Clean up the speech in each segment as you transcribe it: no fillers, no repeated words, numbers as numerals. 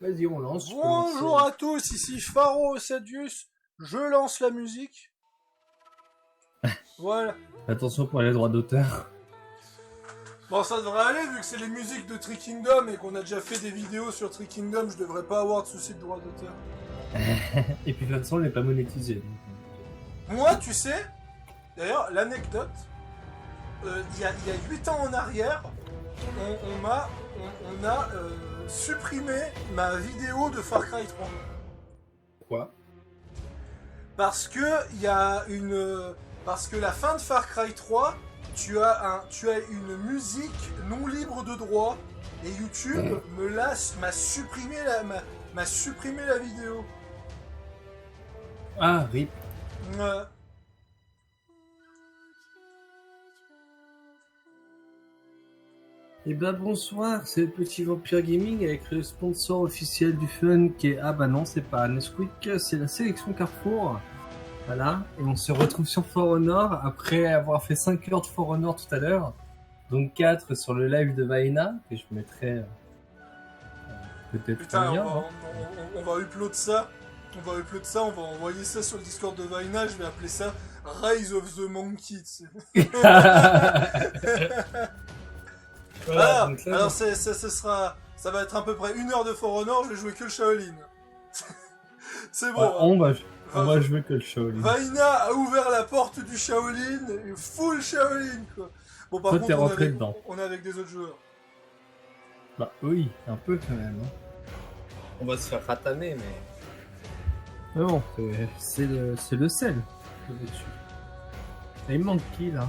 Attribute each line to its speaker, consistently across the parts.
Speaker 1: Vas-y, on lance.
Speaker 2: Bonjour à tous, ici Pharo Sadius, je lance la musique. Voilà.
Speaker 1: Attention pour les droits d'auteur.
Speaker 2: Bon, ça devrait aller vu que c'est les musiques de Tree Kingdom et qu'on a déjà fait des vidéos sur Tree Kingdom, je devrais pas avoir de soucis de droits d'auteur.
Speaker 1: Et puis de toute façon, on n'est pas monétisé. Donc...
Speaker 2: Moi, tu sais, d'ailleurs, l'anecdote, il y a 8 ans en arrière, on a supprimé ma vidéo de Far Cry 3.
Speaker 1: Quoi?
Speaker 2: Parce que parce que la fin de Far Cry 3, tu as une musique non libre de droit et YouTube m'a supprimé la vidéo.
Speaker 1: Ah, rip.
Speaker 2: Ouais.
Speaker 1: Et ben bonsoir, c'est le Petit Vampire Gaming avec le sponsor officiel du fun qui est... Ah bah non, c'est pas Nesquik, c'est la sélection Carrefour. Voilà, et on se retrouve sur For Honor après avoir fait 5 heures de For Honor tout à l'heure. Donc 4 sur le live de Vaina, que je mettrai peut-être
Speaker 2: Putain,
Speaker 1: lien,
Speaker 2: on va upload ça. On va upload ça, on va envoyer ça sur le Discord de Vaina, je vais appeler ça Rise of the Monkey.
Speaker 1: Voilà,
Speaker 2: alors,
Speaker 1: donc là,
Speaker 2: alors ça va être à peu près 1 heure de For Honor, je vais jouer que le Shaolin. C'est bon.
Speaker 1: Ouais, on va jouer que le Shaolin.
Speaker 2: Vaina a ouvert la porte du Shaolin, full Shaolin quoi. Bon par
Speaker 1: Toi,
Speaker 2: contre
Speaker 1: t'es rentré dedans.
Speaker 2: On est avec des autres joueurs.
Speaker 1: Bah oui, un peu quand même. Hein. On va se faire ratamer, mais... Non, c'est le sel. Et il manque qui là?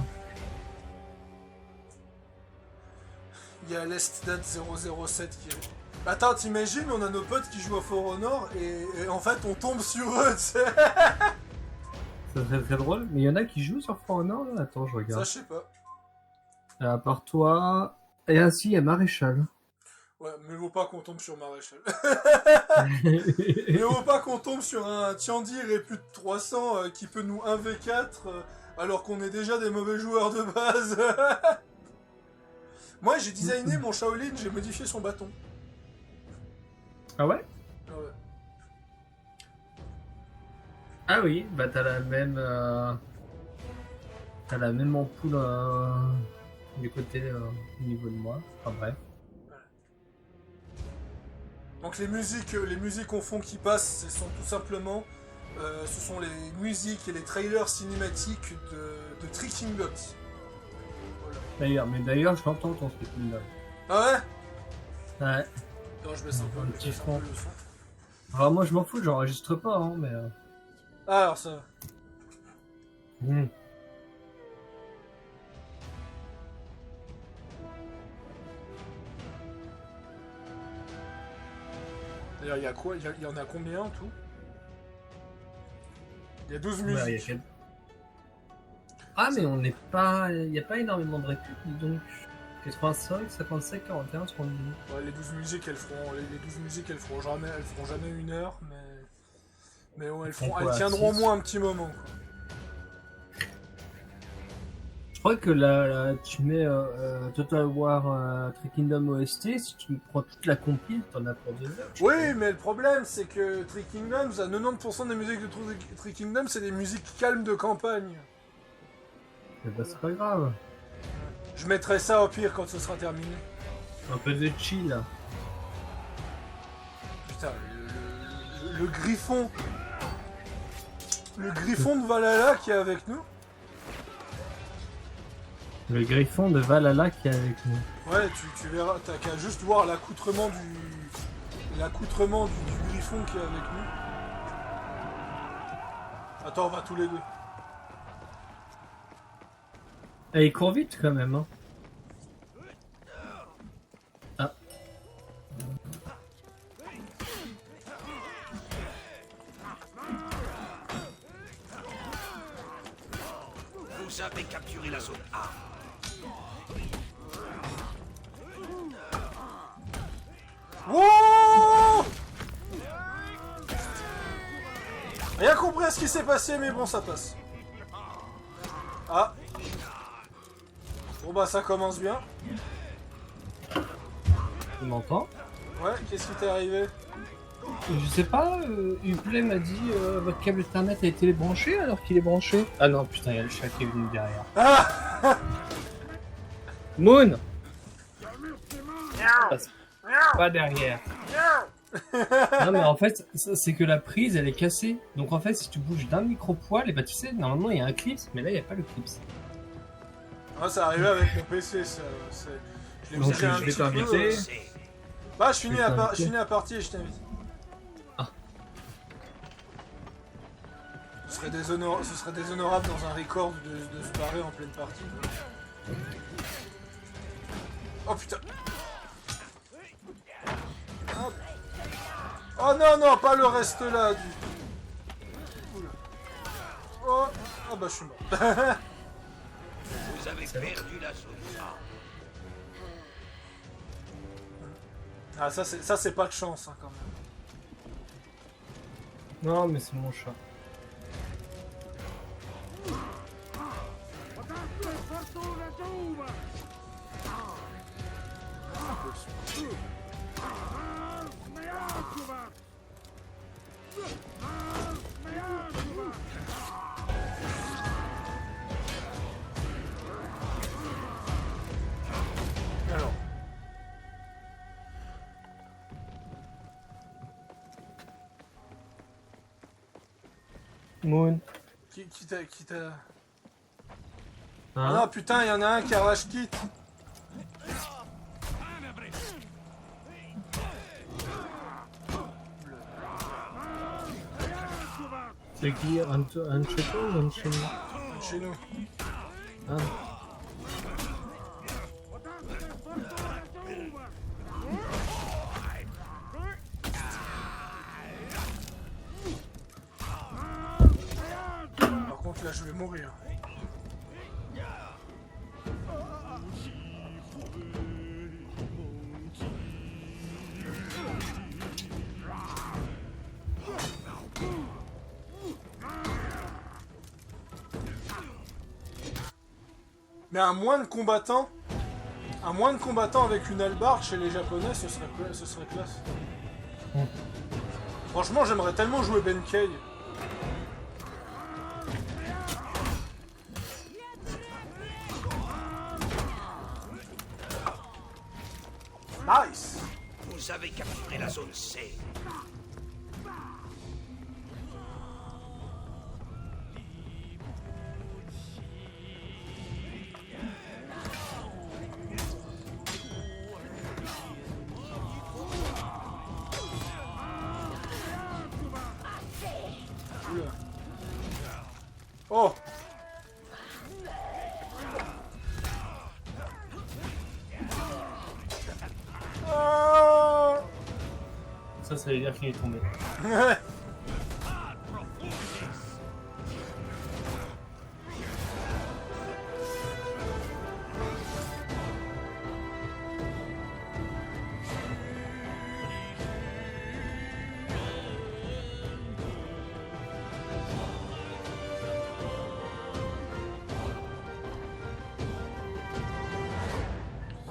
Speaker 2: Il y a l'Estdad 007 qui est... Attends, t'imagines, on a nos potes qui jouent à For Honor et en fait on tombe sur eux, tu sais.
Speaker 1: Ça serait très drôle, mais il y en a qui jouent sur For Honor là? Attends, je regarde.
Speaker 2: Ça, je sais pas.
Speaker 1: À part toi... Et ainsi, il y a Maréchal.
Speaker 2: Ouais, mais vaut pas qu'on tombe sur Maréchal. Mais vaut pas qu'on tombe sur un Tiandir et plus de 300 qui peut nous 1v4 alors qu'on est déjà des mauvais joueurs de base. Moi, j'ai designé mon Shaolin, j'ai modifié son bâton.
Speaker 1: Ah ouais?
Speaker 2: Ah ouais.
Speaker 1: Ah oui, bah t'as la même... T'as la même ampoule du côté au niveau de moi. Enfin bref.
Speaker 2: Donc les musiques en fond qui passent, ce sont tout simplement, ce sont les musiques et les trailers cinématiques de Tree Kingdoms.
Speaker 1: Voilà. D'ailleurs, je l'entends ton truc là.
Speaker 2: Ah ouais?
Speaker 1: Ouais.
Speaker 2: Attends, je baisse un peu,
Speaker 1: Un petit fond.
Speaker 2: le son.
Speaker 1: Alors moi je m'en fous, j'enregistre pas, hein, mais...
Speaker 2: Ah alors ça va. D'ailleurs, il y a quoi? Il y en a combien en tout? Il y a 12 musiques.
Speaker 1: Ouais, Ah mais on n'est pas... Il n'y a pas énormément de récup, donc... 85, 55, 41, 30 minutes.
Speaker 2: Ouais, les 12 musiques, elles feront jamais 1 heure, mais ouais, elles tiendront au moins un petit moment, quoi.
Speaker 1: Je crois que là tu mets Total War Tree Kingdom OST, si tu prends toute la compile, t'en as pour 2 heures.
Speaker 2: Oui, mais le problème, c'est que Tree Kingdoms, à 90% des musiques de Tree Kingdom, c'est des musiques calmes de campagne.
Speaker 1: Et bah c'est pas grave.
Speaker 2: Je mettrai ça au pire quand ce sera terminé.
Speaker 1: Un peu de chill là.
Speaker 2: Putain, le griffon... Le griffon de Valhalla qui est avec nous.
Speaker 1: Le griffon de Valhalla qui est avec nous.
Speaker 2: Ouais, tu verras, t'as qu'à juste voir l'accoutrement du griffon qui est avec nous. Attends, on va tous les deux.
Speaker 1: Et il court vite quand même, hein. Ah.
Speaker 3: Vous avez capturé la zone A.
Speaker 2: Wouh! Rien compris à ce qui s'est passé, mais bon, ça passe. Ah. Bon bah ça commence bien.
Speaker 1: Tu m'entends?
Speaker 2: Ouais, qu'est-ce qui t'est arrivé?
Speaker 1: Je sais pas, Uplay m'a dit votre câble Ethernet a été branché alors qu'il est branché. Ah non, putain, il y a le chat qui est venu derrière.
Speaker 2: Ah
Speaker 1: Moon Passe pas derrière. Non mais en fait, c'est que la prise elle est cassée. Donc en fait, si tu bouges d'un micro-poil, et bah tu sais, normalement il y a un clip, mais là il n'y a pas le clip.
Speaker 2: Ah, ça arrivait avec mon PC, ça. Je l'ai
Speaker 1: Donc
Speaker 2: bougé un
Speaker 1: je vais
Speaker 2: petit peu.
Speaker 1: t'inviter.
Speaker 2: Bah, je finis
Speaker 1: Je vais t'inviter.
Speaker 2: la partie et je t'invite.
Speaker 1: Ah.
Speaker 2: Ce serait déshonorable dans un record de se barrer en pleine partie. Oh putain. Hop. Oh non, non, pas le reste là du... Oula. Oh, ah bah je suis mort.
Speaker 3: Vous avez perdu la zone A.
Speaker 2: Ah ça c'est pas de chance hein, quand même.
Speaker 1: Non mais c'est mon chat.
Speaker 2: Alors.
Speaker 1: Moon.
Speaker 2: Qui t'a... Ah
Speaker 1: Hein
Speaker 2: non putain, il y en a un qui a rage kit.
Speaker 1: C'est qui un cheto ou un chez nous?
Speaker 2: Chez nous.
Speaker 1: Ah.
Speaker 2: Par contre là je vais mourir. Mais un moine combattant avec une hallebarde chez les japonais, ce serait classe.
Speaker 1: Mm.
Speaker 2: Franchement, j'aimerais tellement jouer Benkei. Nice.
Speaker 3: Vous avez capturé la zone C.
Speaker 2: Oula. Oh. Oh.
Speaker 1: Ça veut dire qu'il est tombé.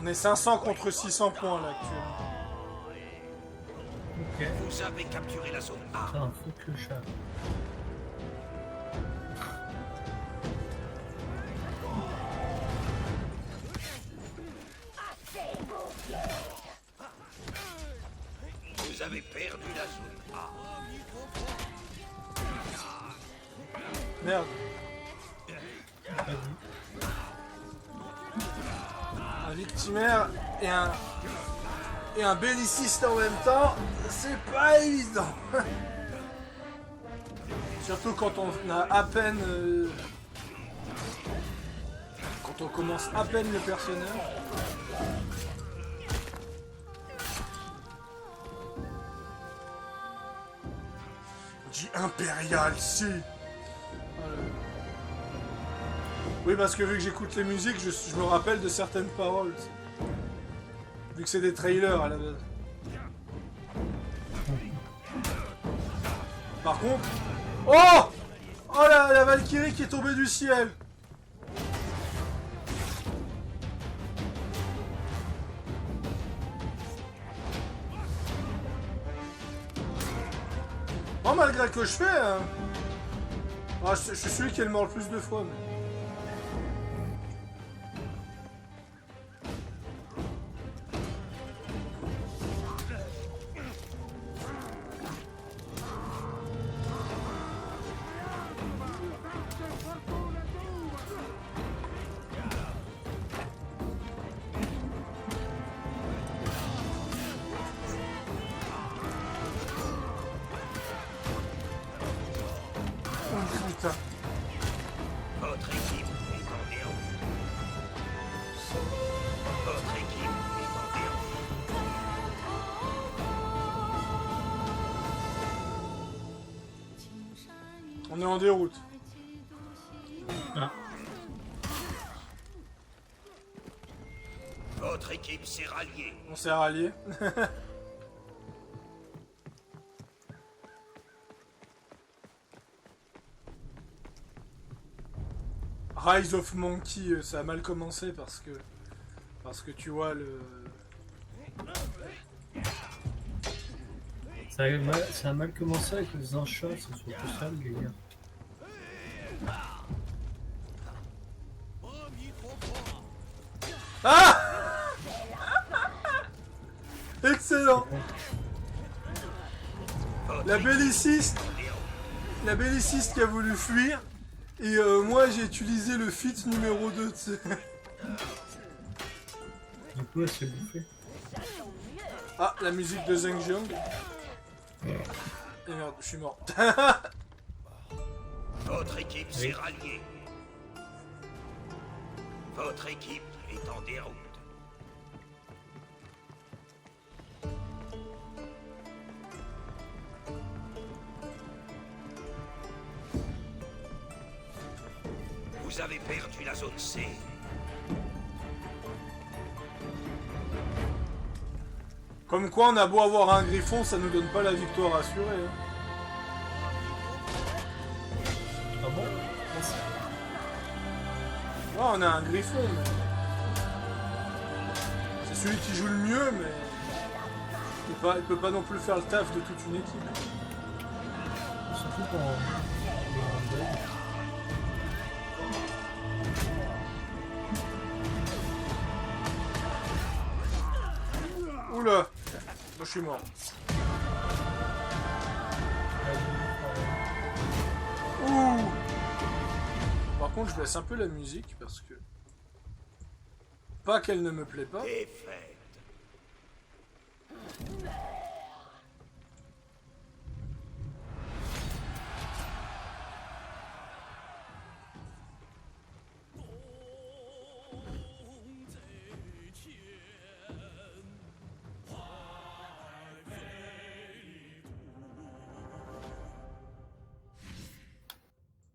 Speaker 2: On est 500 contre 600 points là actuellement.
Speaker 1: Ok.
Speaker 3: Vous avez capturé la zone A.
Speaker 1: Putain, faut que le chat.
Speaker 3: Vous avez perdu la zone A.
Speaker 2: Merde. Un victimaire et un belliciste en même temps, c'est pas évident. Surtout quand on a à peine... quand on commence à peine le personnage. Dit Impérial, si. Oui, parce que vu que j'écoute les musiques, je me rappelle de certaines paroles. Vu que c'est des trailers à la base. Par contre... Oh! Oh la Valkyrie qui est tombée du ciel! Bon, malgré que je fais... Ah, je suis celui qui est le mort le plus de fois, mais... Putain.
Speaker 3: Votre équipe est en déroute. Votre équipe est en déroute.
Speaker 2: On est en déroute.
Speaker 1: Ah.
Speaker 3: Votre équipe s'est ralliée.
Speaker 2: On s'est rallié. Rise of Monkey, ça a mal commencé parce que tu vois le...
Speaker 1: Ça a mal commencé avec les enchats, c'est surtout ça le délire.
Speaker 2: Ah excellent. La belliciste qui a voulu fuir. Et moi j'ai utilisé le feat numéro 2, tu sais.
Speaker 1: Du coup, elle s'est bouffée.
Speaker 2: Ah, la musique de Zheng Jiang. Et merde, je suis mort.
Speaker 3: Votre équipe s'est ralliée. Votre équipe est en déroute. Vous avez perdu la zone C.
Speaker 2: Comme quoi, on a beau avoir un griffon, ça nous donne pas la victoire assurée. Hein.
Speaker 1: Ah bon?
Speaker 2: Ouais, on a un griffon, mais... C'est celui qui joue le mieux, mais... Il peut pas non plus faire le taf de toute une équipe.
Speaker 1: Surtout quand on est en deuil.
Speaker 2: Oula! Moi, je suis mort. Ouh! Par contre, je baisse un peu la musique parce que... Pas qu'elle ne me plaît pas.
Speaker 3: Défaite.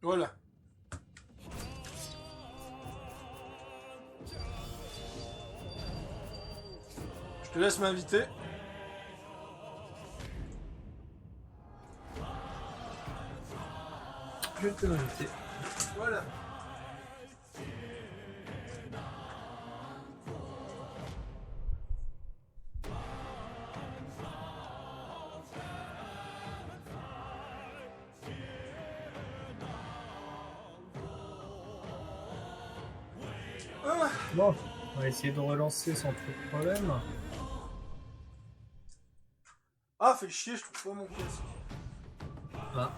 Speaker 2: Voilà. Je te laisse m'inviter.
Speaker 1: Je vais te l'inviter.
Speaker 2: Voilà.
Speaker 1: Bon, on va essayer de relancer sans trop de problème.
Speaker 2: Ah, fait chier, je trouve pas mon casque.
Speaker 1: Ah,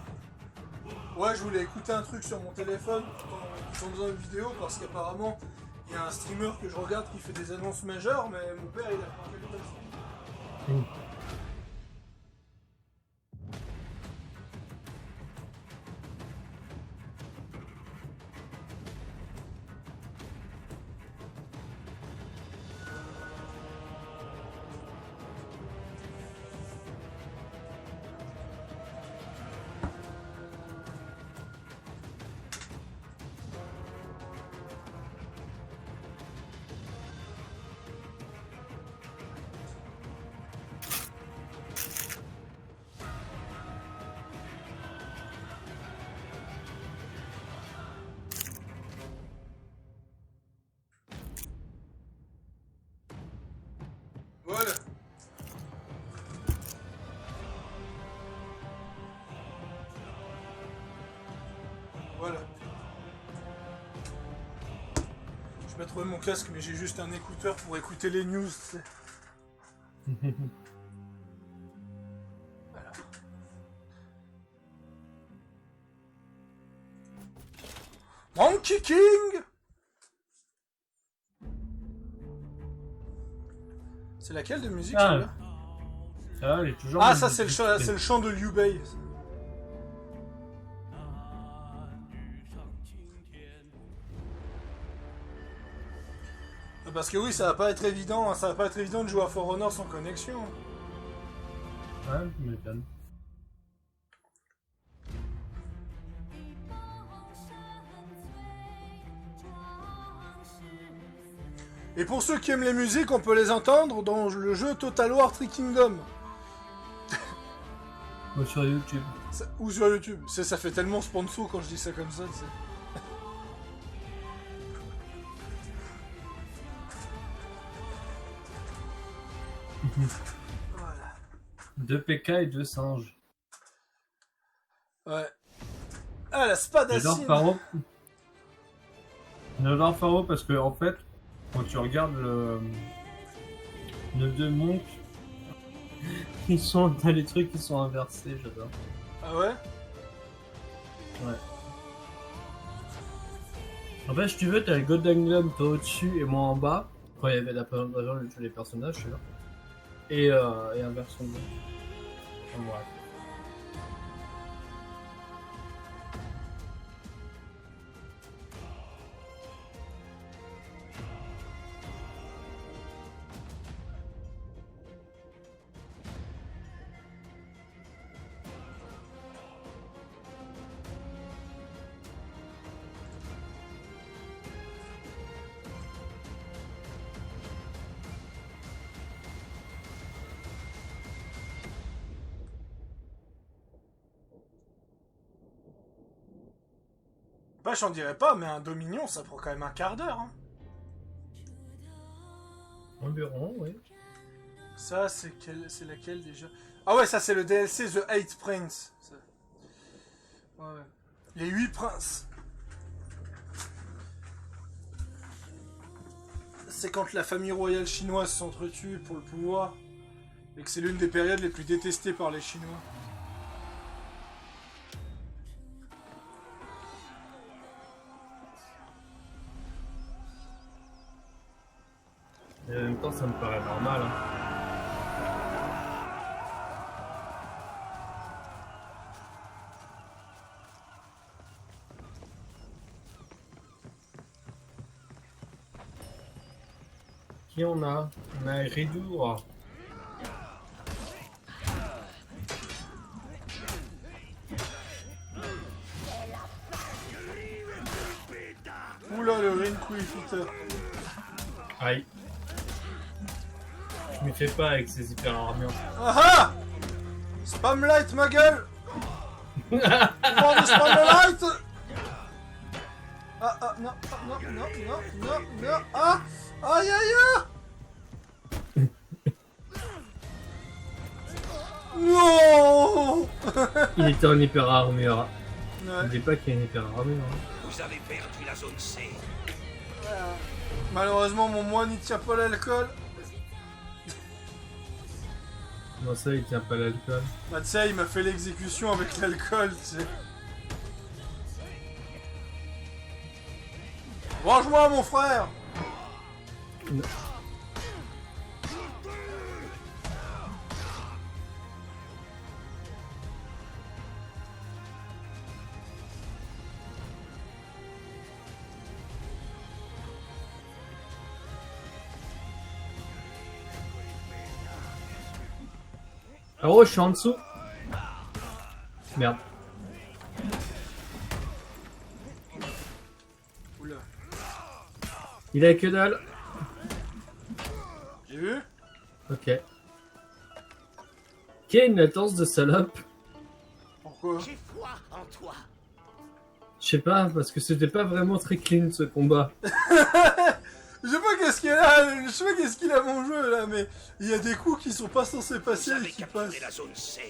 Speaker 2: Ouais, je voulais écouter un truc sur mon téléphone en faisant une vidéo parce qu'apparemment il y a un streamer que je regarde qui fait des annonces majeures, mais mon père il a pas fait le test. Voilà. Je vais trouver mon casque, mais j'ai juste un écouteur pour écouter les news. Tu sais. Voilà. Monkey King! C'est laquelle de musique
Speaker 1: Ah.
Speaker 2: celle-là?
Speaker 1: Ah, il est toujours.
Speaker 2: Ah,
Speaker 1: dans
Speaker 2: ça
Speaker 1: le-
Speaker 2: c'est le chant de Liu Bei. Parce que oui, ça va pas être évident, ça va pas être évident de jouer à For Honor sans connexion.
Speaker 1: Ouais, tu m'étonnes.
Speaker 2: Et pour ceux qui aiment les musiques, on peut les entendre dans le jeu Total War Three Kingdom.
Speaker 1: Ou sur YouTube.
Speaker 2: Ou sur YouTube. Ça fait tellement sponsor quand je dis ça comme ça, tu sais. Voilà.
Speaker 1: 2 PK et 2 singes.
Speaker 2: Ouais. Ah, la spadacine.
Speaker 1: J'adore Pharaoh. J'adore Pharaoh parce que, en fait, quand tu regardes le 2 monks, t'as les trucs qui sont inversés, j'adore.
Speaker 2: Ah ouais?
Speaker 1: Ouais. En fait, si tu veux, t'as le Golden Globe, toi au-dessus et moi en bas. Quand il y avait la présentation de tous les personnages, je sais là. Et inversion de. Enfin, bref.
Speaker 2: Bah, j'en dirais pas, mais un Dominion, ça prend quand même un quart d'heure. Hein.
Speaker 1: Environ, oui.
Speaker 2: Ça, c'est laquelle déjà? Ah ouais, ça c'est le DLC The Eight Prince. Ça. Ouais. Les 8 princes. C'est quand la famille royale chinoise s'entretue pour le pouvoir. Et que c'est l'une des périodes les plus détestées par les Chinois.
Speaker 1: Et en même temps, ça me paraît normal. Hein. Qui on a? On a Ridour.
Speaker 2: Oula, le Rinquifitter.
Speaker 1: Aïe. Je m'y fais pas avec ces hyper armures.
Speaker 2: Ah ah! Spamlight, ma gueule! Pouvoir de Spamlight! Ah ah, non, non, non, non, non, non, ah! Aïe aïe aïe! Non!
Speaker 1: Il était en hyper armure.
Speaker 2: Ouais.
Speaker 1: Je dis pas qu'il y a une hyper armure. Hein.
Speaker 3: Vous avez perdu la zone C.
Speaker 2: Malheureusement, mon moine il tient pas l'alcool.
Speaker 1: Comment ça, il tient pas l'alcool?
Speaker 2: Bah, tu sais, il m'a fait l'exécution avec l'alcool, tu sais. Range-moi, mon frère!
Speaker 1: Non. Oh, je suis en dessous. Merde.
Speaker 2: Oula.
Speaker 1: Il a que dalle.
Speaker 2: J'ai vu?
Speaker 1: Ok. Qui a une latence de salope?
Speaker 2: Pourquoi?
Speaker 3: J'ai foi en toi.
Speaker 1: Je sais pas, parce que c'était pas vraiment très clean ce combat.
Speaker 2: Je sais pas qu'est-ce qu'il a, je sais pas qu'est-ce qu'il a mon jeu là, mais il y a des coups qui sont pas censés
Speaker 3: Vous
Speaker 2: passer et
Speaker 3: avez
Speaker 2: qui
Speaker 3: capturé
Speaker 2: passent.
Speaker 3: la zone C.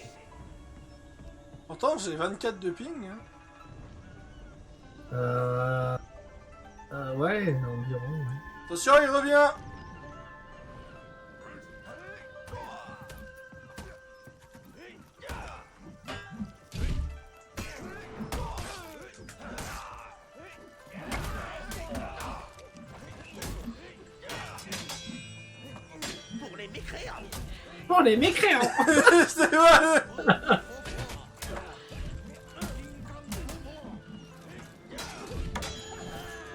Speaker 2: Pourtant j'ai 24 de ping. Hein.
Speaker 1: Euh... ouais, environ. Ouais.
Speaker 2: Attention, il revient.
Speaker 3: Pour les mécréants.
Speaker 1: Oh, les mécréants.
Speaker 2: C'est vrai.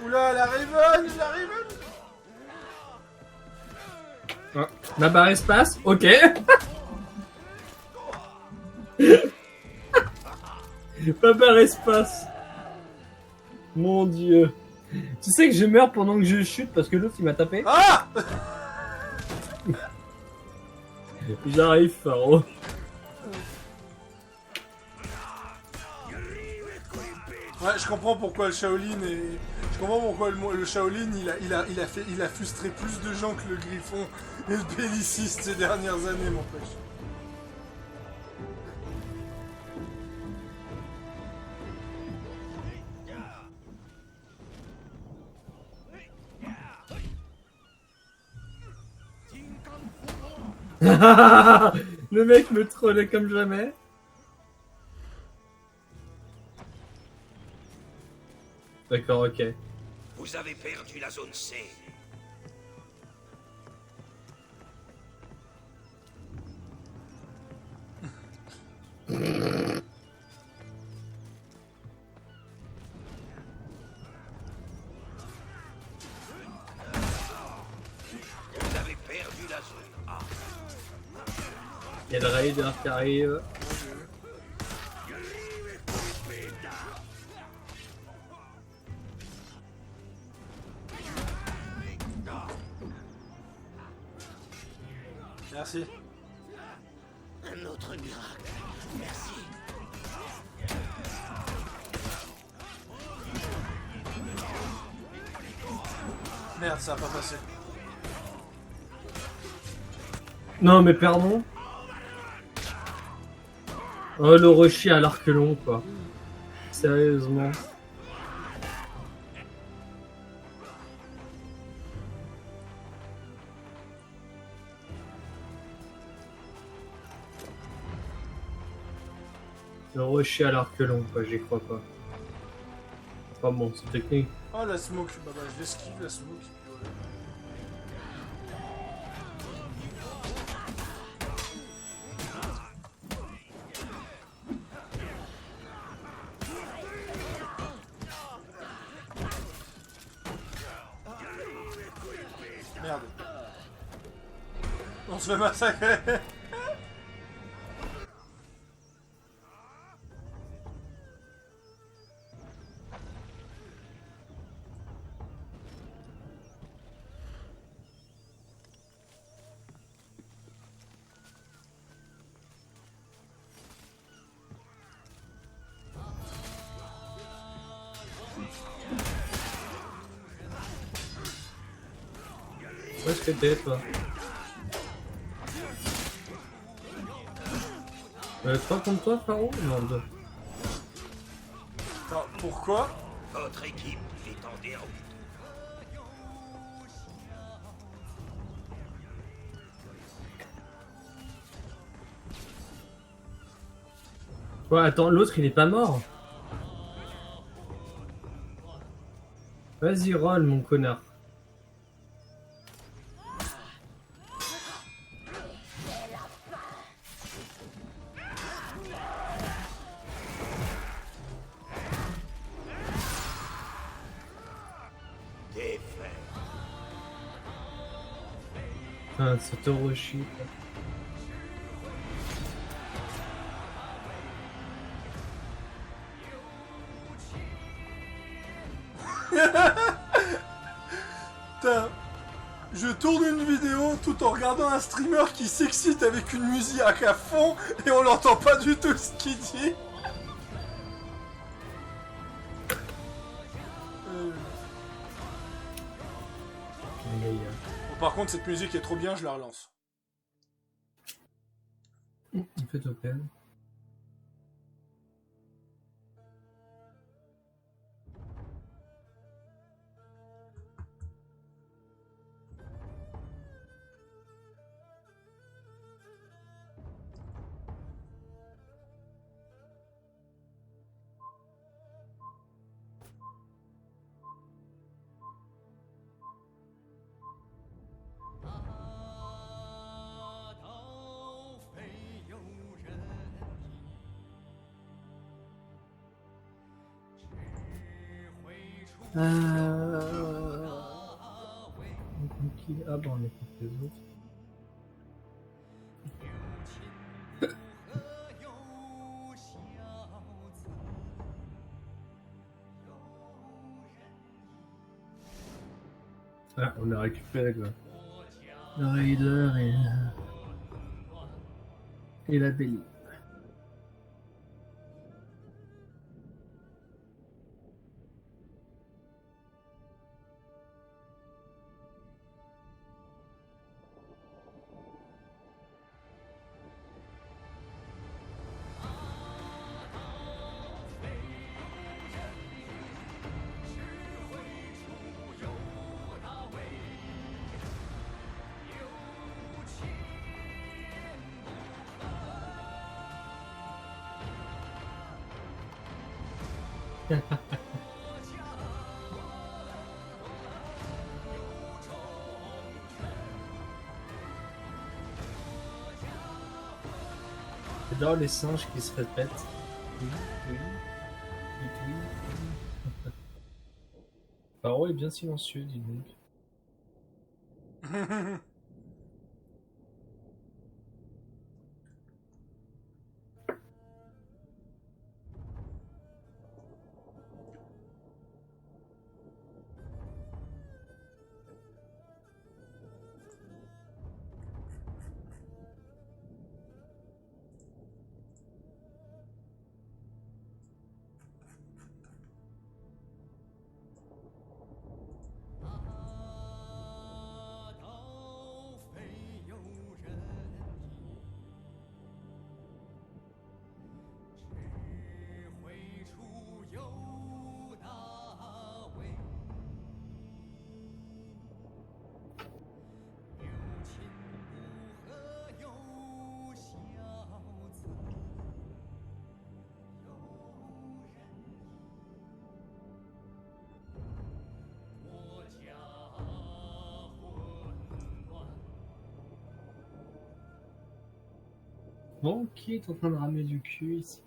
Speaker 2: Oula, la Raven, la Raven.
Speaker 1: Ah, la barre espace, ok. La barre espace. Mon dieu. Tu sais que je meurs pendant que je chute parce que l'autre il m'a tapé.
Speaker 2: Ah.
Speaker 1: J'arrive, Pharaon.
Speaker 2: Ouais, je comprends pourquoi le Shaolin est... Je comprends pourquoi le Shaolin, il a frustré plus de gens que le Griffon et le Belliciste ces dernières années, m'empêche.
Speaker 1: Le mec me trollait comme jamais. D'accord, ok.
Speaker 3: Vous avez perdu la zone C. Vous avez perdu la zone A.
Speaker 1: Il y a le raider qui arrive.
Speaker 2: Merci.
Speaker 3: Un autre miracle. Merci.
Speaker 2: Merde, ça a pas passé.
Speaker 1: Non mais pardon. Oh le Roshi à l'arc long quoi. Sérieusement. Le Roshi à l'arc long quoi, j'y crois pas. Pas bon, c'est technique.
Speaker 2: Oh la smoke, bah je l'esquive la smoke. Voilà. Merde. On se fait massacrer.
Speaker 1: Où est-ce que t'es toi? 3 contre toi, Pharaon? Non, 2.
Speaker 2: Attends, pourquoi?
Speaker 3: Votre équipe est en déroute.
Speaker 1: Ouais, attends, l'autre il est pas mort. Vas-y, roll, mon connard.
Speaker 3: Défait.
Speaker 1: Ah, c'est Orochi. Quoi.
Speaker 2: Putain, je tourne une vidéo tout en regardant un streamer qui s'excite avec une musique à fond et on l'entend pas du tout ce qu'il dit. Bon, par contre, cette musique est trop bien, je la relance.
Speaker 1: Faites open. Ah bon, on est contre les autres. Ah, on a récupéré quoi. Le Raider et la Belly. J'adore les singes qui se répètent. Oui, oui, oui, oui, oui. Paro est bien silencieux, dis donc. Bon, qui est en train de ramener du cul ici?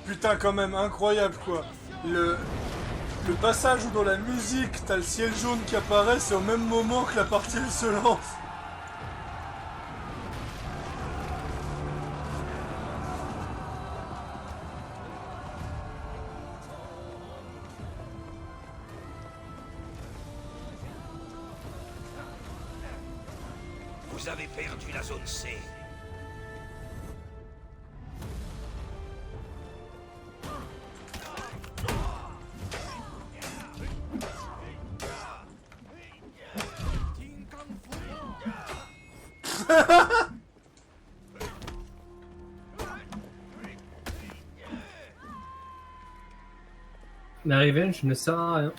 Speaker 2: Putain, quand même, incroyable quoi. Le passage où dans la musique t'as le ciel jaune qui apparaît, c'est au même moment que la partie elle se lance.
Speaker 3: Vous avez perdu la zone C.
Speaker 1: La revenge ne sert à rien.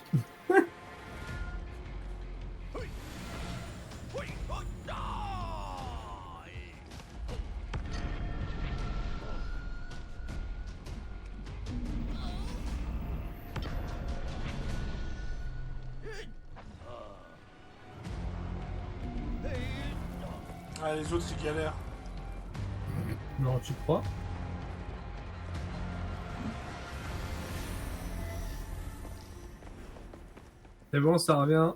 Speaker 2: Ah, les autres, c'est galère.
Speaker 1: Non, tu crois? C'est bon, ça revient.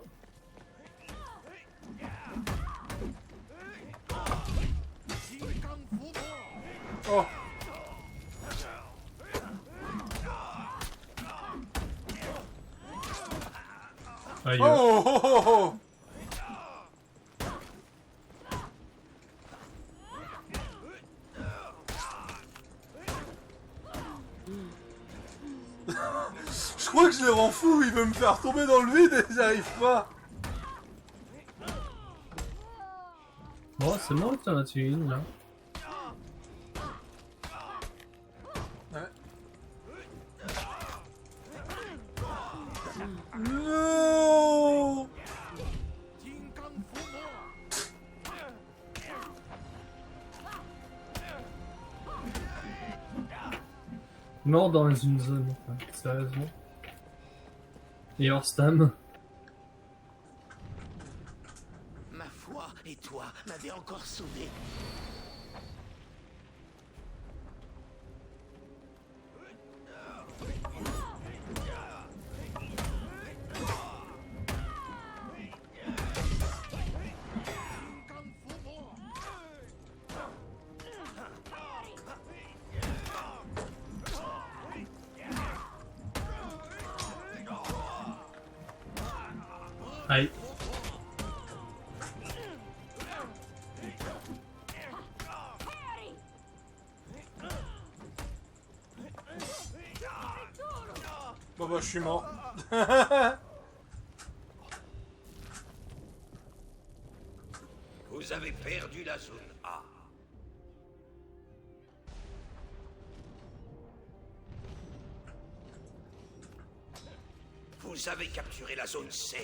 Speaker 2: Oh.
Speaker 1: Aïe.
Speaker 2: Oh, oh, oh, oh. Je crois que je les rends fous, il veut me faire tomber dans le vide et j'arrive pas.
Speaker 1: Bon, c'est bon, t'en as tué une là.
Speaker 2: Ouais. Non.
Speaker 1: Mort dans une zone, enfin, sérieusement. Et Orstam.
Speaker 3: Ma foi, et toi, m'avez encore sauvé.
Speaker 1: Aïe.
Speaker 2: Bon bah je suis mort.
Speaker 3: Vous avez perdu la zone A. Vous avez capturé la zone C.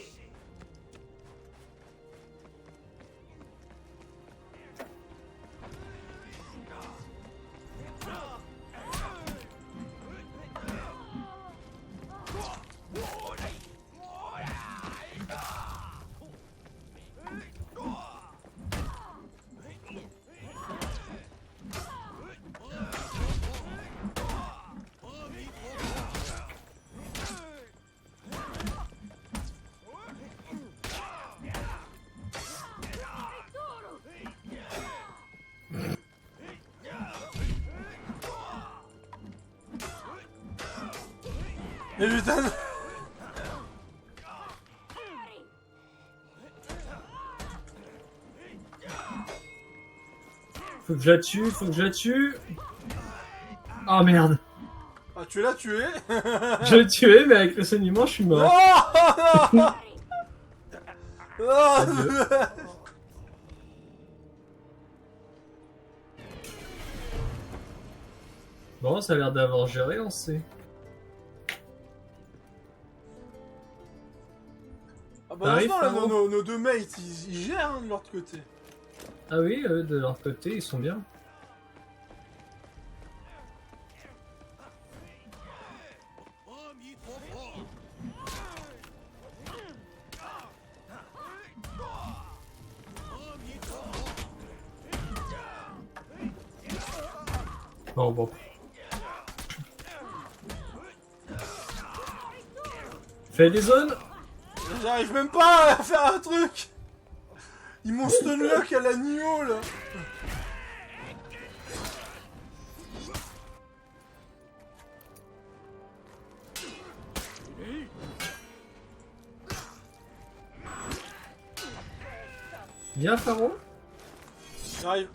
Speaker 2: Mais putain.
Speaker 1: Faut que je la tue, faut que je la tue. Oh merde.
Speaker 2: Ah tu l'as tué.
Speaker 1: Je l'ai tué, mais avec le saignement, je suis mort.
Speaker 2: Oh non. Oh.
Speaker 1: Bon, ça a l'air d'avoir géré, on sait.
Speaker 2: Ah bah
Speaker 1: T'arrives,
Speaker 2: heureusement, là,
Speaker 1: frérot
Speaker 2: nos deux mates, ils gèrent hein, de l'autre côté.
Speaker 1: Ah oui, eux, de leur côté, ils sont bien. Bon, bon. Fais les zones.
Speaker 2: J'arrive même pas à faire un truc. Ils m'ont stunlock à la Nioh là.
Speaker 1: Viens, Pharaon.
Speaker 2: J'arrive.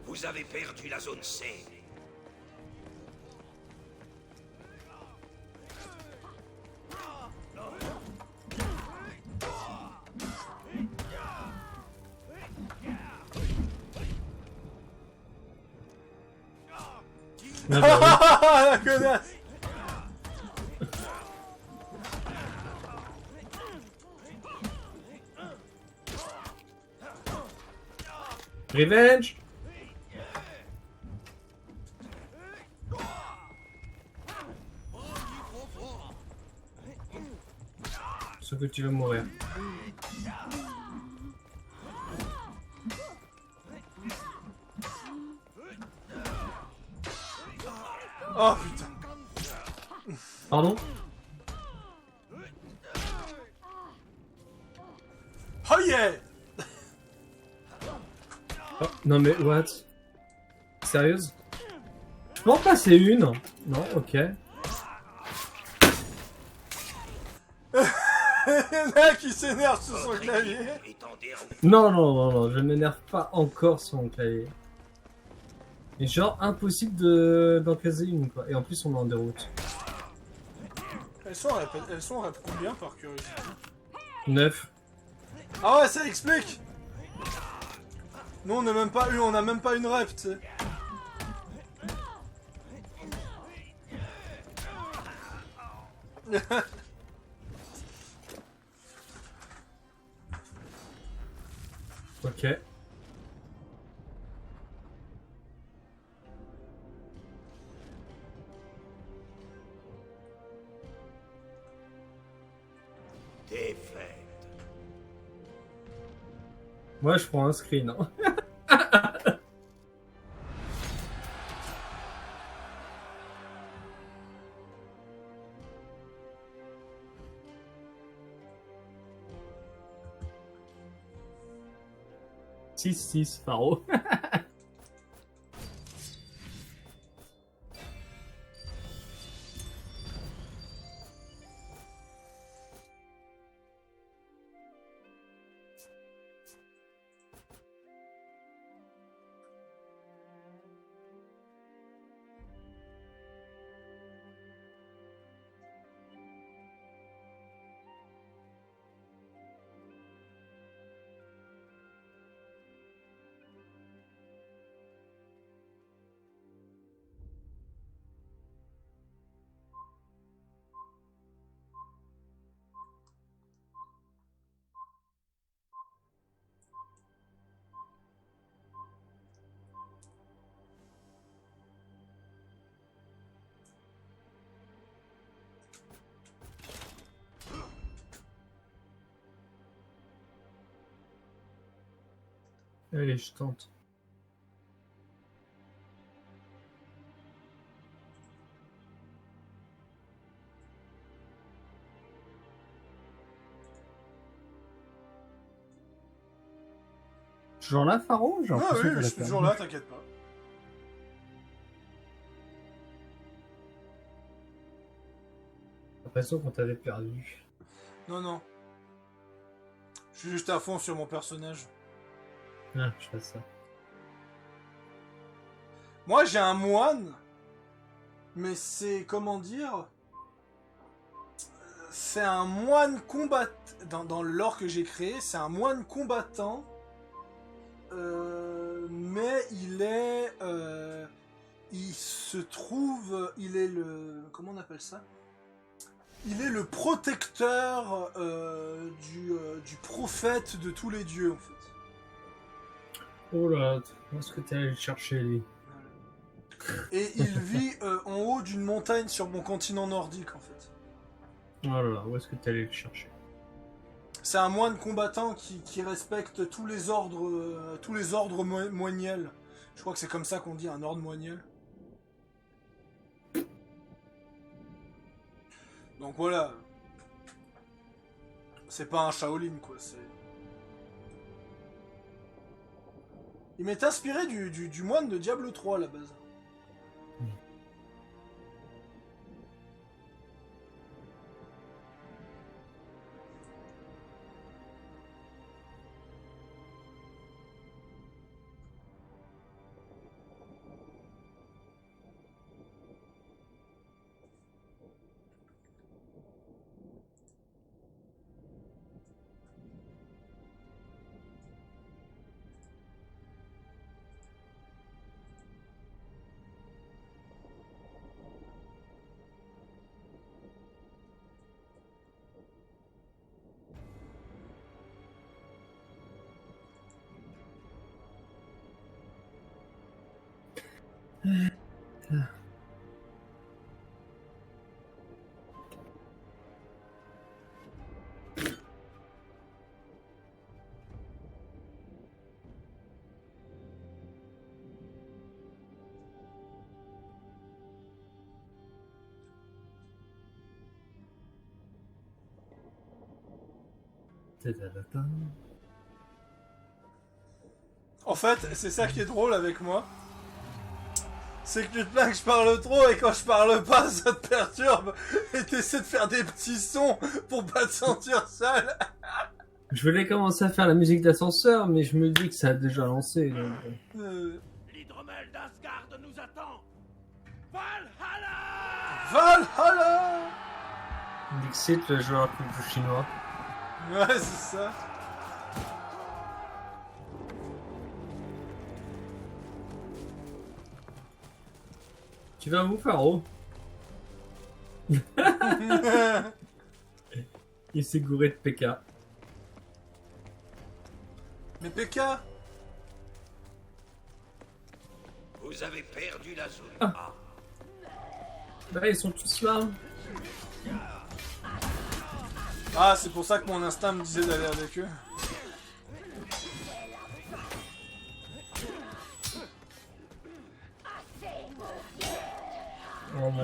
Speaker 3: Vous avez perdu la zone C.
Speaker 1: Ah bah
Speaker 2: La connasse.
Speaker 1: oui. Revenge. Ce que tu veux mourir.
Speaker 2: Oh putain.
Speaker 1: Pardon?
Speaker 2: Oh yeah.
Speaker 1: Oh, non mais what? Sérieuse? Je peux en passer une? Non, ok.
Speaker 2: Il y en a qui s'énerve sur son
Speaker 3: Votre
Speaker 2: clavier.
Speaker 3: équipe est en déroute.
Speaker 1: Non, non, non, non, je ne m'énerve pas encore sur mon clavier. Mais genre impossible d'en caser une quoi. Et en plus on est en déroute.
Speaker 2: Elles sont rep combien par curiosité?
Speaker 1: 9.
Speaker 2: Ah ouais, ça explique. Nous on n'a même pas une rep, tu sais.
Speaker 1: Ok. Moi, je prends un screen. Hein. Six, Faro. Allez, je tente. Toujours là, Faro? J'ai
Speaker 2: Ah
Speaker 1: l'impression
Speaker 2: oui,
Speaker 1: qu'on
Speaker 2: je
Speaker 1: l'a
Speaker 2: suis
Speaker 1: perdu.
Speaker 2: toujours là, t'inquiète pas.
Speaker 1: J'ai l'impression qu'on t'avait perdu.
Speaker 2: Non, non. Je suis juste à fond sur mon personnage.
Speaker 1: Ah, je fais ça.
Speaker 2: Moi, j'ai un moine, mais c'est, comment dire... C'est un moine combattant... Dans le lore que j'ai créé, c'est un moine combattant, mais il est... il se trouve... Il est le... Comment on appelle ça? Il est le protecteur du prophète de tous les dieux, en fait.
Speaker 1: Oh là, où est-ce que t'es allé le chercher, lui?
Speaker 2: Et il vit en haut d'une montagne sur mon continent nordique, en fait.
Speaker 1: Oh là là, où est-ce que t'es allé le chercher?
Speaker 2: C'est un moine combattant qui respecte tous les ordres moiniels. Je crois que c'est comme ça qu'on dit, un ordre moiniel. Donc voilà. C'est pas un Shaolin, quoi. Il m'est inspiré du moine de Diablo 3 à la base. En fait, c'est ça qui est drôle avec moi. C'est que tu te plains que je parle trop et quand je parle pas, ça te perturbe. Et t'essaies de faire des petits sons pour pas te sentir seul.
Speaker 1: Je voulais commencer à faire la musique d'ascenseur, mais je me dis que ça a déjà lancé. Donc...
Speaker 3: L'hydromel d'Asgard nous attend. Valhalla!
Speaker 2: Valhalla!
Speaker 1: Dixit, le joueur plus chinois.
Speaker 2: Ouais, c'est ça.
Speaker 1: Tu vas où, Faro? Il s'est gouré de PK.
Speaker 2: Mais PK,
Speaker 3: Vous avez perdu la zone
Speaker 1: Ah.
Speaker 3: A.
Speaker 1: Bah, ils sont tous là.
Speaker 2: ah, c'est pour ça que mon instinct me disait d'aller avec eux.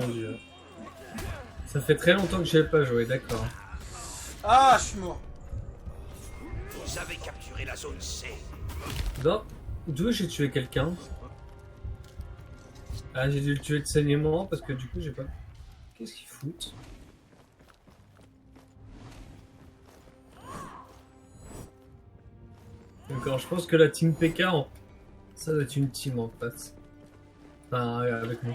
Speaker 1: dieu. Ça fait très longtemps que j'ai pas joué, d'accord.
Speaker 2: Ah, je suis mort.
Speaker 3: Vous avez capturé la zone C.
Speaker 1: Non, d'où j'ai tué quelqu'un? Ah, j'ai dû le tuer de saignement parce que du coup j'ai pas... Qu'est-ce qu'ils foutent? D'accord, je pense que la team PK, ça doit être une team en face. Enfin, avec nous.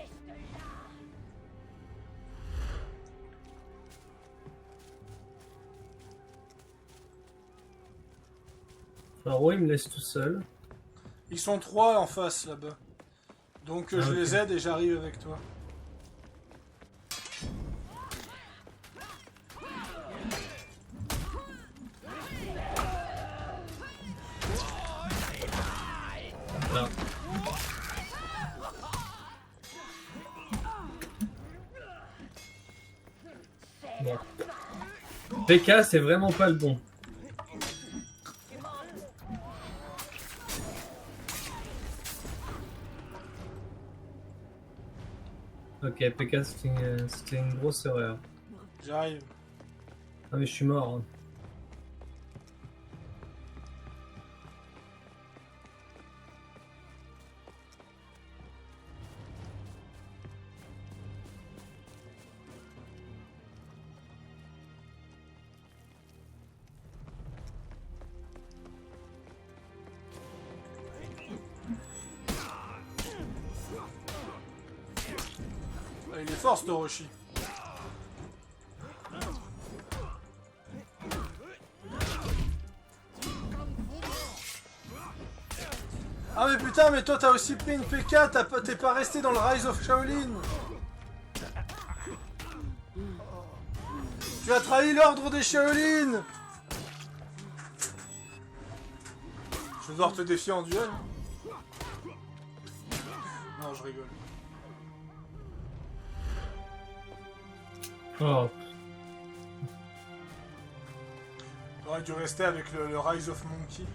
Speaker 1: Alors ouais, il me laisse tout seul.
Speaker 2: Ils sont 3 en face là-bas. Donc je
Speaker 1: ok.
Speaker 2: les aide et j'arrive avec toi.
Speaker 1: Là. Bon. PK, c'est vraiment pas le bon. Ok, PK, c'était une grosse erreur.
Speaker 2: J'arrive.
Speaker 1: Ah mais je suis mort. Hein.
Speaker 2: Ah, il est fort ce Orochi. Ah mais putain, mais toi t'as aussi pris une PK, t'es pas resté dans le Rise of Shaolin. Tu as trahi l'ordre des Shaolin. Je vais devoir te défier en duel. Non, je rigole.
Speaker 1: Oh.
Speaker 2: T'aurais dû rester avec le Rise of Monkey.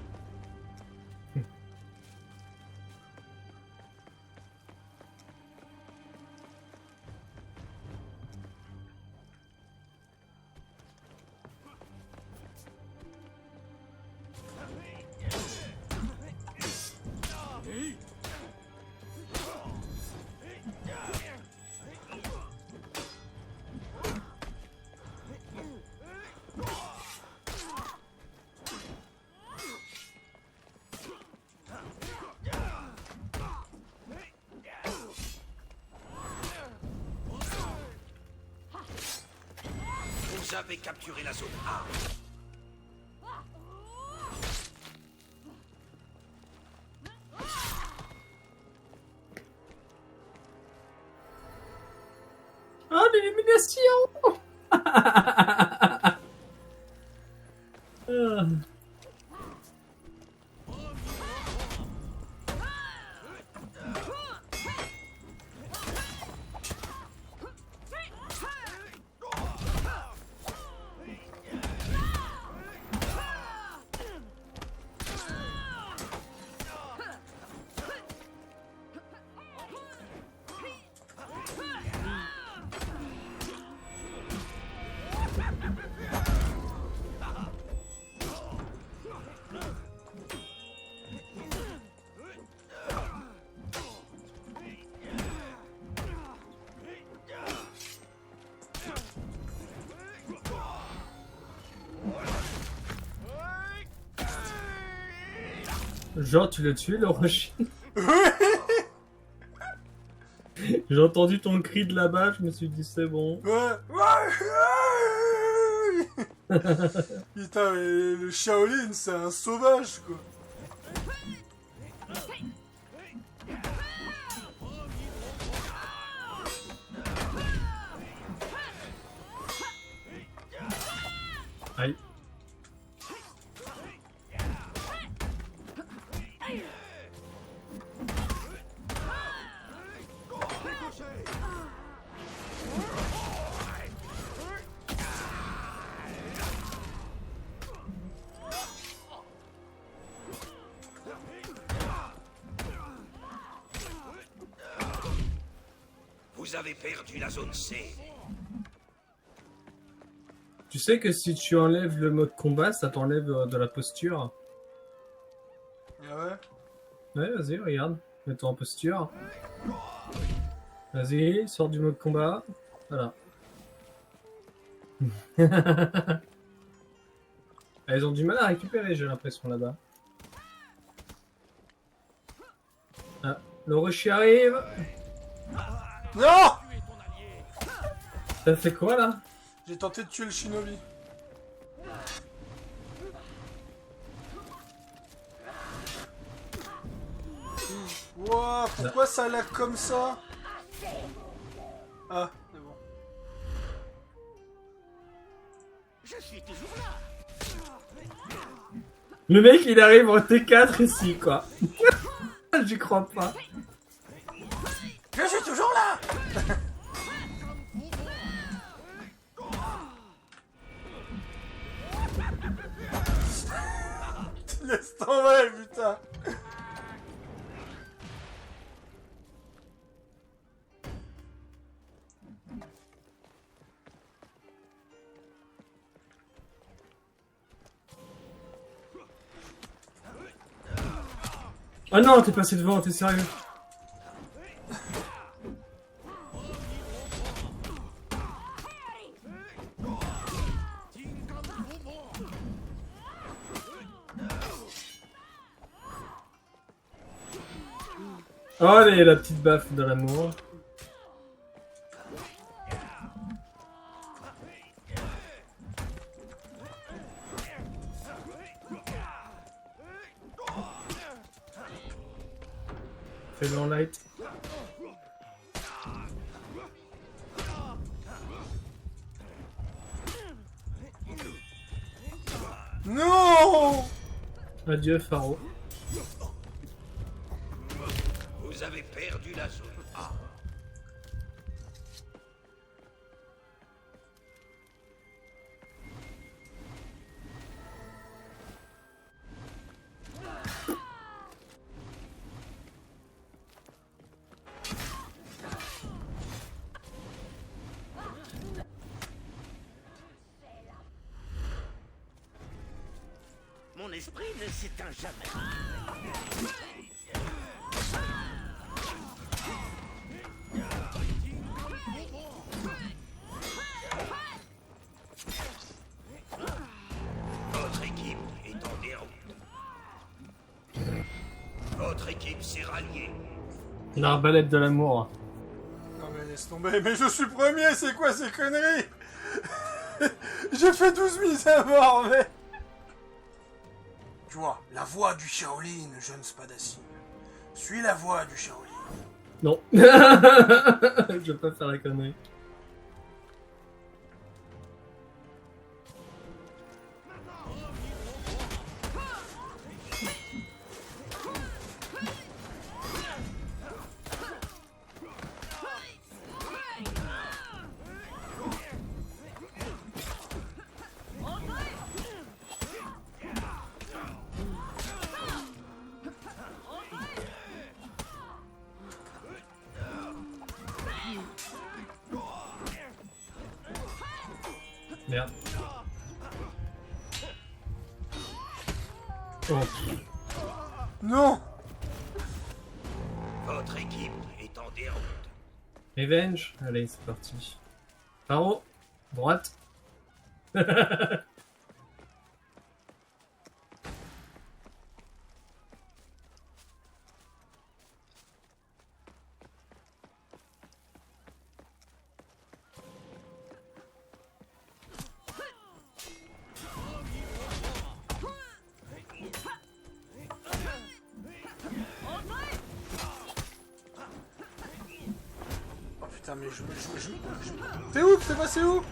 Speaker 3: Vous avez capturé la zone A.
Speaker 1: Ah, l'élimination. Ah. Genre, tu l'as tué, le rocher. J'ai entendu ton cri de là-bas, je me suis dit c'est bon.
Speaker 2: Putain, mais le Shaolin, c'est un sauvage, quoi.
Speaker 1: Aïe.
Speaker 3: Vous avez perdu la zone C.
Speaker 1: Tu sais que si tu enlèves le mode combat, ça t'enlève de la posture.
Speaker 2: Ah ouais?
Speaker 1: Ouais, vas-y, regarde. Mets-toi en posture. Vas-y, sors du mode combat. Voilà. Elles ont du mal à récupérer, j'ai l'impression, là-bas. Ah, le rush arrive.
Speaker 2: Non!
Speaker 1: Ça fait quoi, là?
Speaker 2: J'ai tenté de tuer le shinobi. Wouah, pourquoi ça lag comme ça? Ah, c'est bon.
Speaker 3: Je suis toujours là.
Speaker 1: Le mec, il arrive en T4 ici, quoi. J'y crois pas.
Speaker 2: Je suis toujours là! Laisse tomber, putain!
Speaker 1: Ah non, t'es passé devant, t'es sérieux? Oh, allez, la petite baffe de l'amour. Fais-le en light.
Speaker 2: Non!
Speaker 1: Adieu, Pharaon.
Speaker 3: Vous avez perdu la zone A. Mon esprit ne s'éteint jamais. Votre équipe est en déroute. Votre équipe s'est ralliée.
Speaker 1: L'arbalète de l'amour.
Speaker 2: Non mais laisse tomber, mais je suis premier, c'est quoi ces conneries? J'ai fait 12 mises à mort, mais... Tu vois, la voix du Shaolin, jeune Spadassi. Suis la voix du Shaolin.
Speaker 1: Non. Je veux pas faire la connerie. Merde. Oh.
Speaker 2: Non!
Speaker 3: Votre équipe est en déroute.
Speaker 1: Revenge. Allez, c'est parti. Pharaon. Droite.
Speaker 2: Oh putain, mais je... T'es où? T'es passé où?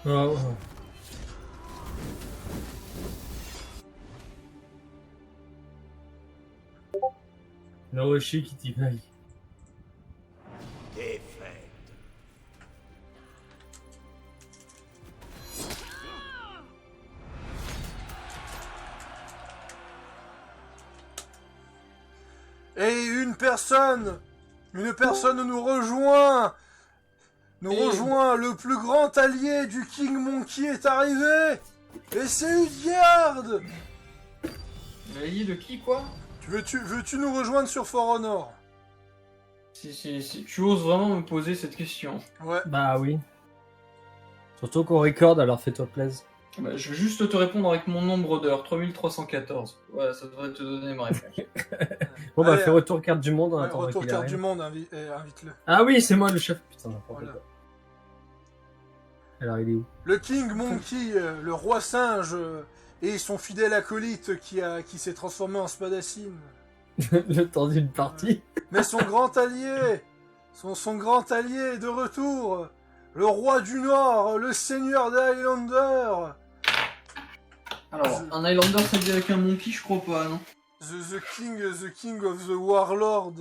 Speaker 1: Oh, oh. Le Roshi qui t'y vaille.
Speaker 3: Défaite.
Speaker 2: Et une personne nous rejoint. Rejoint, le plus grand allié du King Monkey est arrivé. Et c'est Udgard.
Speaker 4: L'allié de qui, quoi?
Speaker 2: Veux-tu nous rejoindre sur For Honor?
Speaker 4: Si tu oses vraiment me poser cette question.
Speaker 2: Ouais.
Speaker 1: Bah oui. Surtout qu'on record, alors fais-toi plaisir.
Speaker 4: Bah, je vais juste te répondre avec mon nombre d'heures, 3314. Voilà, ça devrait te donner ma réponse.
Speaker 1: Bon bah
Speaker 2: Allez,
Speaker 1: fais retour carte du monde en
Speaker 2: Ouais,
Speaker 1: attendant
Speaker 2: retour
Speaker 1: qu'il
Speaker 2: carte
Speaker 1: arrive.
Speaker 2: du monde, invite-le.
Speaker 1: Ah oui, c'est moi le chef. Putain, n'importe
Speaker 2: Voilà.
Speaker 1: quoi. Alors il est où?
Speaker 2: Le King Monkey, le roi singe, et son fidèle acolyte qui s'est transformé en Spadassin.
Speaker 1: Le temps d'une partie.
Speaker 2: Mais son grand allié, son grand allié est de retour. Le roi du Nord, le seigneur des Highlanders.
Speaker 4: Alors, un Highlander, ça dit avec un monkey, je crois pas, non?
Speaker 2: The king of the warlord.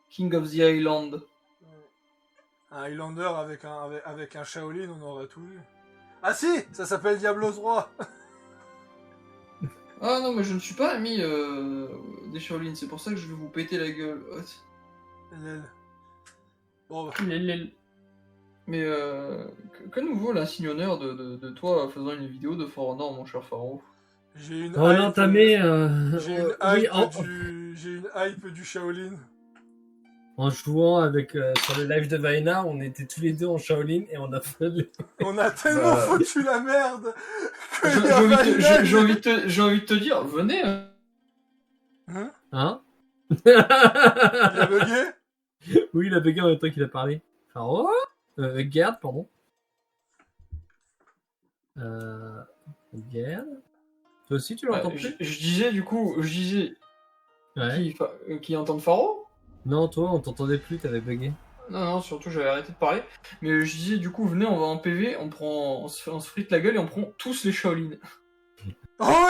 Speaker 4: King of the Island.
Speaker 2: Un Highlander avec un Shaolin, on aurait tout vu. Ah si, ça s'appelle Diablo 3.
Speaker 4: Ah non, mais je ne suis pas ami des Shaolin, c'est pour ça que je vais vous péter la gueule.
Speaker 2: Bon, bah.
Speaker 4: Mais que nous vaut l'insigne honneur de toi faisant une vidéo de For Honor, mon cher Pharaon?
Speaker 2: J'ai une
Speaker 1: On a
Speaker 2: hype,
Speaker 1: entamé.
Speaker 2: j'ai une
Speaker 1: oui,
Speaker 2: hype j'ai une hype du Shaolin.
Speaker 1: en jouant avec sur le live de Vaina, on était tous les deux en Shaolin et on a fait.
Speaker 2: On a tellement foutu la merde que
Speaker 4: J'ai envie de te dire, venez.
Speaker 1: Hein?
Speaker 2: Il a bugué.
Speaker 1: Oui, il a bugué en même temps qu'il a parlé. Enfin, oh Gerd, pardon. Gerd. Toi aussi, tu l'entends plus?
Speaker 4: Je disais du coup,
Speaker 1: Ouais.
Speaker 4: qui entend Pharaon?
Speaker 1: Non, toi, on t'entendait plus, t'avais bugué.
Speaker 4: Non, surtout j'avais arrêté de parler. Mais je disais du coup, venez, on va en PV, on se frite la gueule et on prend tous les Shaolin.
Speaker 2: Oh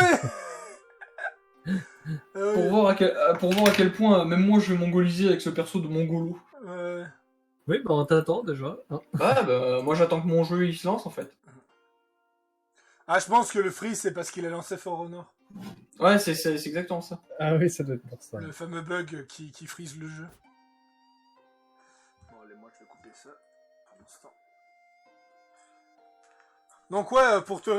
Speaker 2: ouais.
Speaker 4: Pour voir à quel point, même moi je vais mongoliser avec ce perso de mongolo.
Speaker 2: Ouais.
Speaker 1: Oui, bah on t'attend déjà. Hein.
Speaker 4: Bah, moi j'attends que mon jeu il se lance en fait.
Speaker 2: Ah, je pense que le freeze c'est parce qu'il a lancé For Honor.
Speaker 4: Ouais, c'est exactement ça.
Speaker 1: Ah oui, ça doit être pour ça.
Speaker 2: Le fameux bug qui freeze le jeu. Bon, allez, moi je vais couper ça pour l'instant. Donc ouais, pour te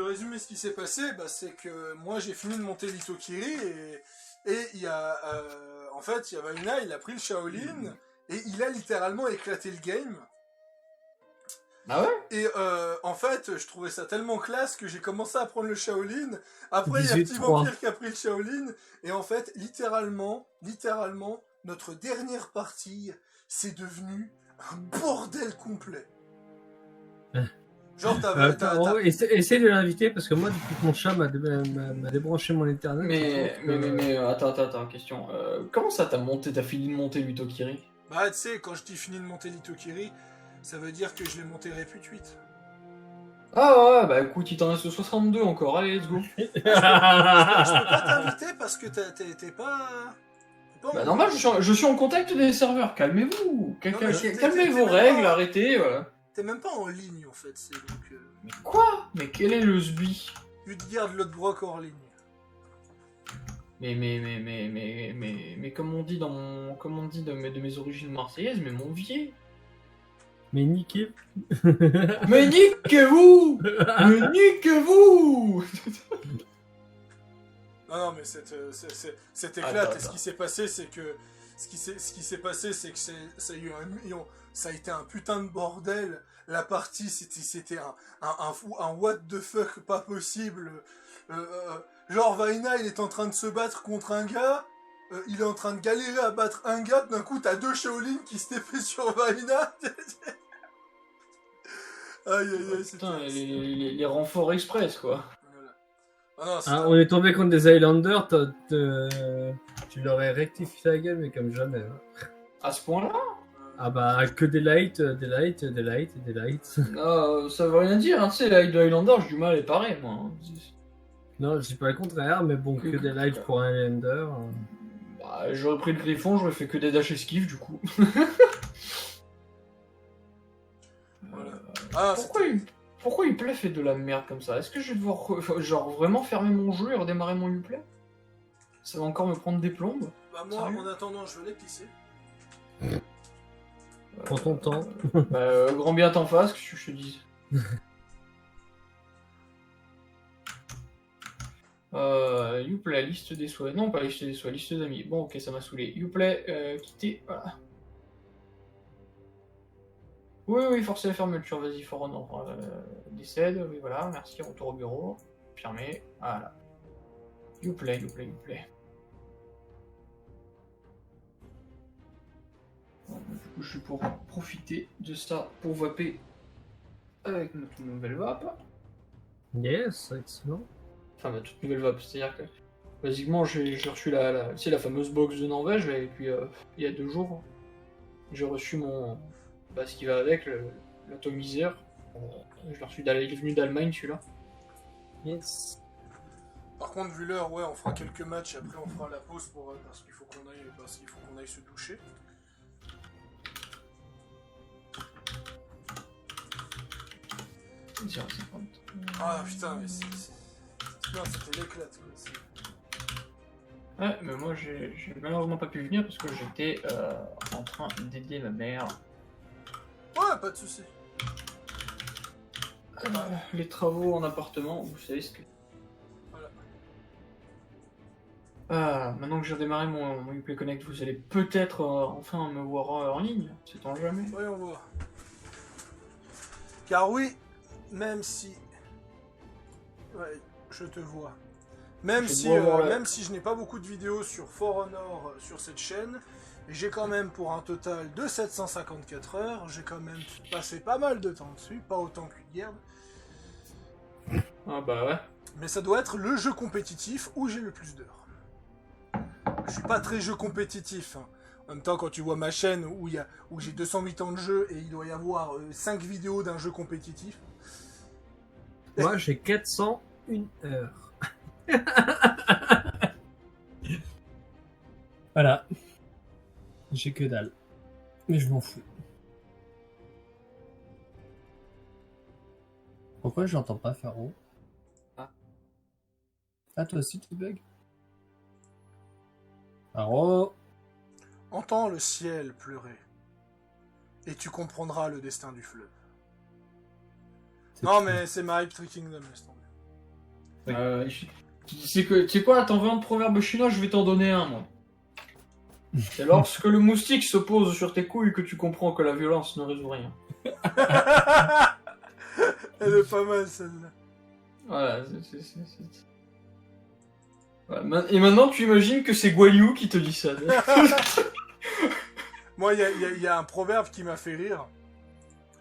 Speaker 2: résumer ce qui s'est passé, bah, c'est que moi j'ai fini de monter l'Itokiri et il y a en fait il y a Vaina, il a pris le Shaolin et il a littéralement éclaté le game.
Speaker 4: Ah ouais?
Speaker 2: Et en fait, je trouvais ça tellement classe que j'ai commencé à prendre le Shaolin. Après, il y a Petit Vampire qui a pris le Shaolin. Et en fait, littéralement, notre dernière partie, c'est devenu un bordel complet. Genre,
Speaker 1: Essaye de l'inviter parce que moi, depuis que mon chat m'a débranché mon internet.
Speaker 4: Mais attends, question. Comment ça t'as fini de monter l'Itokiri?
Speaker 2: Bah, tu sais, quand je dis fini de monter l'Itokiri, ça veut dire que je l'ai monté Réput 8.
Speaker 4: Ah ouais, bah écoute, il t'en reste 62 encore, allez, let's go.
Speaker 2: Je peux pas t'inviter parce que t'es pas...
Speaker 4: Bah normal, je suis en contact des serveurs, calmez-vous. Calmez vos règles, arrêtez, voilà.
Speaker 2: T'es même pas en ligne en fait, c'est donc...
Speaker 4: Mais quoi? Mais quel est le SBI?
Speaker 2: Udgard Lodbrok hors ligne.
Speaker 4: Mais comme on dit de mes origines marseillaises, mais mon vieil.
Speaker 1: Mais niquez.
Speaker 4: Mais niquez-vous. Mais niquez-vous.
Speaker 2: Non, mais cette éclate. Et ce qui s'est passé, c'est que ça a été un putain de bordel. La partie, c'était un what the fuck pas possible. Genre Vaina, il est en train de se battre contre un gars. Il est en train de galérer à battre un gars. D'un coup, t'as deux Shaolin qui se fait sur Vaina. Aïe.
Speaker 4: Putain, les renforts express, quoi.
Speaker 2: Voilà. Ah non,
Speaker 1: on est tombé contre des Highlanders, tu leur aurais rectifié la gueule, mais comme jamais. Hein.
Speaker 4: À ce point-là?
Speaker 1: Ah bah, que des lights.
Speaker 4: Non, ça veut rien dire, hein, tu sais, les Highlanders, j'ai du mal à les parer, moi. Hein.
Speaker 1: Non, je dis pas le contraire, mais bon, que des lights pour un Highlander.
Speaker 4: Bah, j'aurais pris le Griffon, j'aurais fait que des dash esquive, du coup.
Speaker 2: voilà.
Speaker 4: Pourquoi Uplay fait de la merde comme ça? Est-ce que je vais devoir genre vraiment fermer mon jeu et redémarrer mon Uplay? Ça va encore me prendre des plombes.
Speaker 2: Bah moi,
Speaker 4: Sérieux
Speaker 2: en attendant, je vais les pisser.
Speaker 1: Prends ton temps.
Speaker 4: Grand bien t'en face, que je te dis. Youplay, liste des souhaits. Non, pas liste des souhaits, liste d'amis. Bon, ok, ça m'a saoulé. Youplay, quitter, voilà. Oui, forcer la fermeture, vas-y, For Honor. Décède, oui, voilà, merci, retour au bureau. Confirmé, voilà. Youplay. Bon, du coup, je vais pouvoir profiter de ça pour vaper avec notre nouvelle vape.
Speaker 1: Yes, excellent.
Speaker 4: Enfin, ma toute nouvelle vape, c'est-à-dire que basiquement, j'ai reçu la fameuse box de Norvège, et puis il y a 2 jours, j'ai reçu ce qui va avec, l'atomiseur. Je l'ai reçu il est venu d'Allemagne, celui-là.
Speaker 1: Yes.
Speaker 2: Par contre, vu l'heure, ouais, on fera quelques matchs et après on fera la pause parce qu'il faut qu'on aille se doucher. Ah putain, mais c'était l'éclate quoi.
Speaker 4: Ouais, mais moi j'ai malheureusement pas pu venir parce que j'étais en train d'aider ma mère.
Speaker 2: Ouais, pas de soucis.
Speaker 4: Les travaux en appartement, vous savez ce que...
Speaker 2: Voilà.
Speaker 4: Maintenant que j'ai redémarré mon Uplay Connect, vous allez peut-être enfin me voir en ligne, sait-on jamais.
Speaker 2: Voyons voir. Car oui, même si... Ouais, je te vois. Même si je n'ai pas beaucoup de vidéos sur For Honor sur cette chaîne, j'ai quand même pour un total de 754 heures, j'ai quand même passé pas mal de temps dessus, pas autant qu'Huguerd.
Speaker 4: Ah bah ouais.
Speaker 2: Mais ça doit être le jeu compétitif où j'ai le plus d'heures. Je suis pas très jeu compétitif. Hein. En même temps, quand tu vois ma chaîne où j'ai 208 ans de jeu et il doit y avoir 5 vidéos d'un jeu compétitif.
Speaker 1: Moi, j'ai 401 heures. Voilà. J'ai que dalle. Mais je m'en fous. Pourquoi j'entends pas Faro? Ah, toi aussi tu bugs? Faro?
Speaker 2: Entends le ciel pleurer, et tu comprendras le destin du fleuve. Non, mais c'est ma hype Kingdom, laisse tomber.
Speaker 4: Tu sais quoi, t'en veux un proverbe chinois, je vais t'en donner un, moi. C'est lorsque le moustique se pose sur tes couilles que tu comprends que la violence ne résout rien.
Speaker 2: Elle est pas mal, celle-là.
Speaker 4: Voilà, Voilà. Et maintenant, tu imagines que c'est Guan Yu qui te dit ça.
Speaker 2: Moi, il y a un proverbe qui m'a fait rire.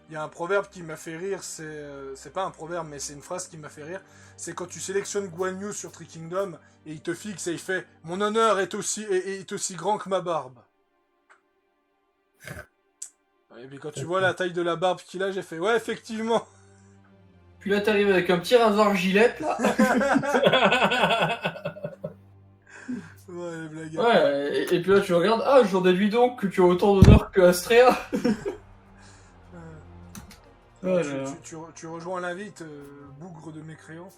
Speaker 2: Il y a un proverbe qui m'a fait rire, c'est pas un proverbe, mais c'est une phrase qui m'a fait rire. C'est quand tu sélectionnes Guan Yu sur Tree Kingdom, et il te fixe et il fait « Mon honneur est aussi grand que ma barbe ». Et puis quand tu vois la taille de la barbe qu'il a, j'ai fait « Ouais, effectivement ».
Speaker 4: Puis là, t'arrives avec un petit rasoir gilette, là.
Speaker 2: Ouais, les blagues.
Speaker 4: Ouais, et puis là, tu regardes, j'en déduis donc que tu as autant d'honneur que Astrea.
Speaker 2: Tu rejoins l'invite, bougre de mécréant.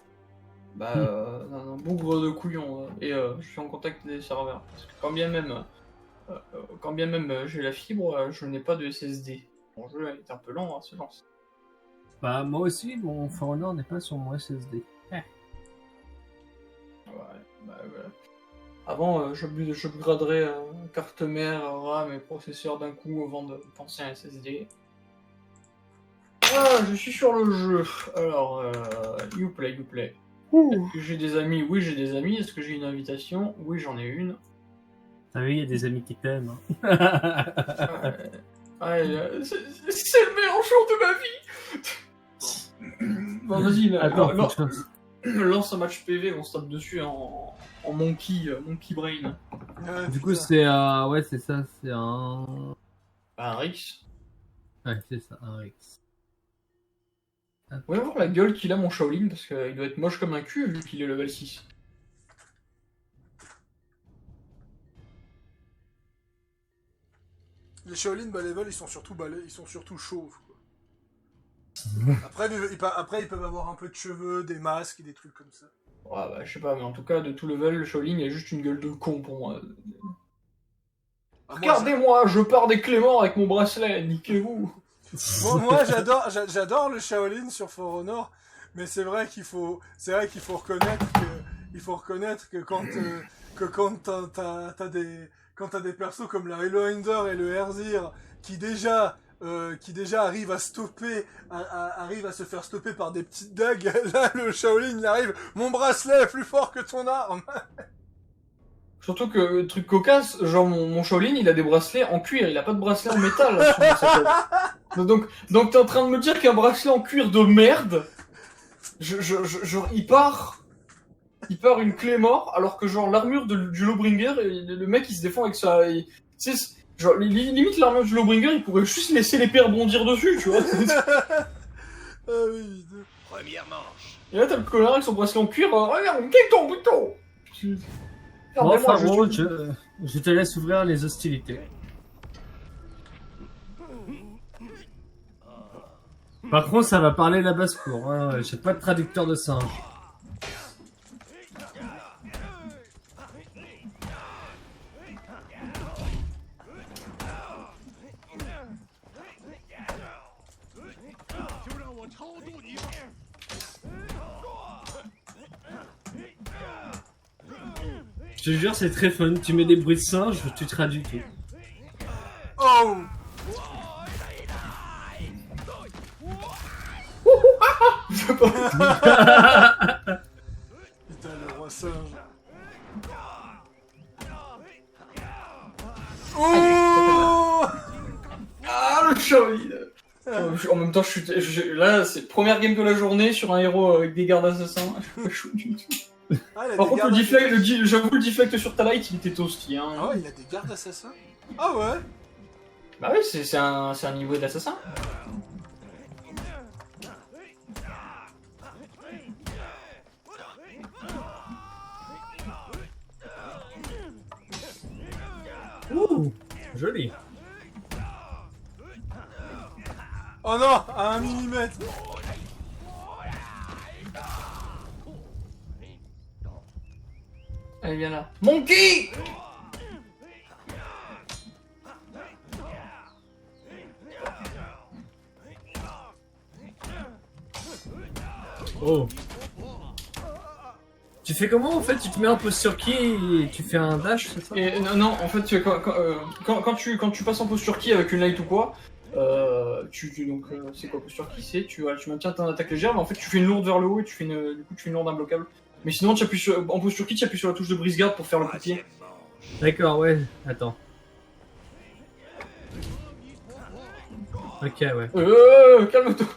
Speaker 4: Un bougre de couillon. Et je suis en contact des serveurs. Parce que quand bien même j'ai la fibre, je n'ai pas de SSD. Mon jeu est un peu lent à se lancer.
Speaker 1: Bah, moi aussi, mon For Honor n'est pas sur mon SSD.
Speaker 4: Ouais. Avant, j'upgraderais carte mère, RAM et processeur d'un coup avant de penser à un SSD. Je suis sur le jeu. Alors, Youplay. Est-ce que j'ai des amis? Oui, j'ai des amis. Est-ce que j'ai une invitation? Oui, j'en ai une.
Speaker 1: Ah oui, il y a des amis qui t'aiment.
Speaker 4: C'est le meilleur jour de ma vie. Bon, vas-y, lance un match PV, on se tape dessus en monkey brain.
Speaker 1: Du coup, c'est ouais, c'est ça, c'est un...
Speaker 4: Un Rix.
Speaker 1: Ouais, c'est ça, un Rix.
Speaker 4: On va voir la gueule qu'il a, mon Shaolin, parce qu'il doit être moche comme un cul vu qu'il est level 6.
Speaker 2: Les Shaolin bas level, ils sont surtout chauves. Quoi. Après, ils peuvent avoir un peu de cheveux, des masques et des trucs comme ça.
Speaker 4: Ouais, bah, je sais pas, mais en tout cas, de tout level, le Shaolin, il a juste une gueule de con pour moi.
Speaker 2: Ah,
Speaker 4: Regardez-moi, je pars des Cléments avec mon bracelet, niquez-vous.
Speaker 2: Moi, j'adore le Shaolin sur For Honor, mais c'est vrai qu'il faut reconnaître que quand t'as des persos comme la Hellwinder et le Herzir qui déjà arrivent à arrivent à se faire stopper par des petites dagues, là le Shaolin il arrive, mon bracelet est plus fort que ton arme.
Speaker 4: Surtout que, truc cocasse, genre mon Shaolin, il a des bracelets en cuir, il a pas de bracelet en métal là, sur sa tête. Donc t'es en train de me dire qu'un bracelet en cuir de merde, genre il part une clé mort, alors que genre l'armure du Lawbringer, le mec il se défend avec ça. Tu sais, genre limite l'armure du Lawbringer, il pourrait juste laisser l'épée rebondir dessus, tu vois.
Speaker 2: Ah oui.
Speaker 3: Première manche.
Speaker 4: Et là t'as le connard avec son bracelet en cuir, regarde, quel ton bouton.
Speaker 1: Bon,
Speaker 4: Regardez-moi,
Speaker 1: Faro, je te laisse ouvrir les hostilités. Par contre, ça va parler la basse-cour, hein. J'ai pas de traducteur de singe. Je te jure, c'est très fun. Tu mets des bruits de singe, tu traduis tout.
Speaker 2: Oh. Putain, le roi singe. Oh.
Speaker 4: Ah, le Shaolin. En même temps, là, c'est première game de la journée sur un héros avec des gardes assassins. Je suis pas chaud du tout.
Speaker 2: Ah, il a
Speaker 4: Par
Speaker 2: des
Speaker 4: contre,
Speaker 2: gardes
Speaker 4: j'avoue, le deflect sur ta light, il était toasty. Hein.
Speaker 2: Ah ouais, il a des gardes assassins. Ah ouais.
Speaker 4: Bah oui, c'est un niveau d'assassin.
Speaker 1: Ouh, joli.
Speaker 2: Oh non, à 1 millimètre.
Speaker 4: Allez, viens là. Monkey!
Speaker 1: Oh. Tu fais comment en fait? Tu te mets en posture qui et tu fais un dash, c'est ça?
Speaker 4: Et, non, en fait, quand tu passes en posture qui avec une light ou quoi, c'est quoi posture qui c'est? Tu maintiens ton attaque légère, mais en fait tu fais une lourde vers le haut et tu fais une lourde imbloquable. Mais sinon, en posture qui, tu appuies sur la touche de brise-garde pour faire le coup de pied.
Speaker 1: D'accord, ouais. Attends. Ok, ouais.
Speaker 4: Calme-toi.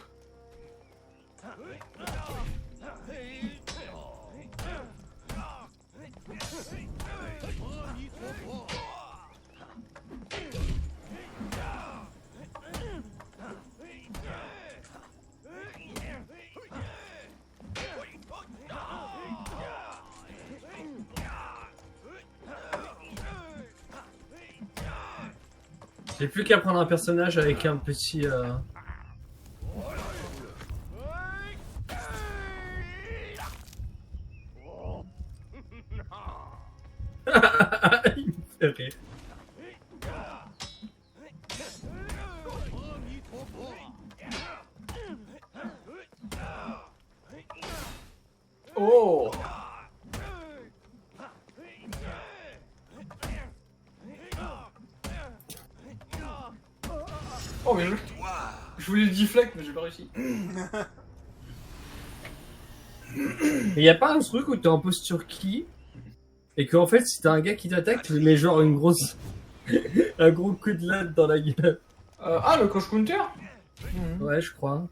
Speaker 1: J'ai plus qu'à prendre un personnage avec un petit... Il me fait rire.
Speaker 4: Oh! Oh, mais je voulais le deflect, mais j'ai pas réussi.
Speaker 1: Mais y a pas un truc où t'es en posture qui et qu'en fait si t'as un gars qui t'attaque, tu lui mets genre une grosse... un gros coup de latte dans la gueule.
Speaker 4: Le crush counter?
Speaker 1: Ouais, je crois.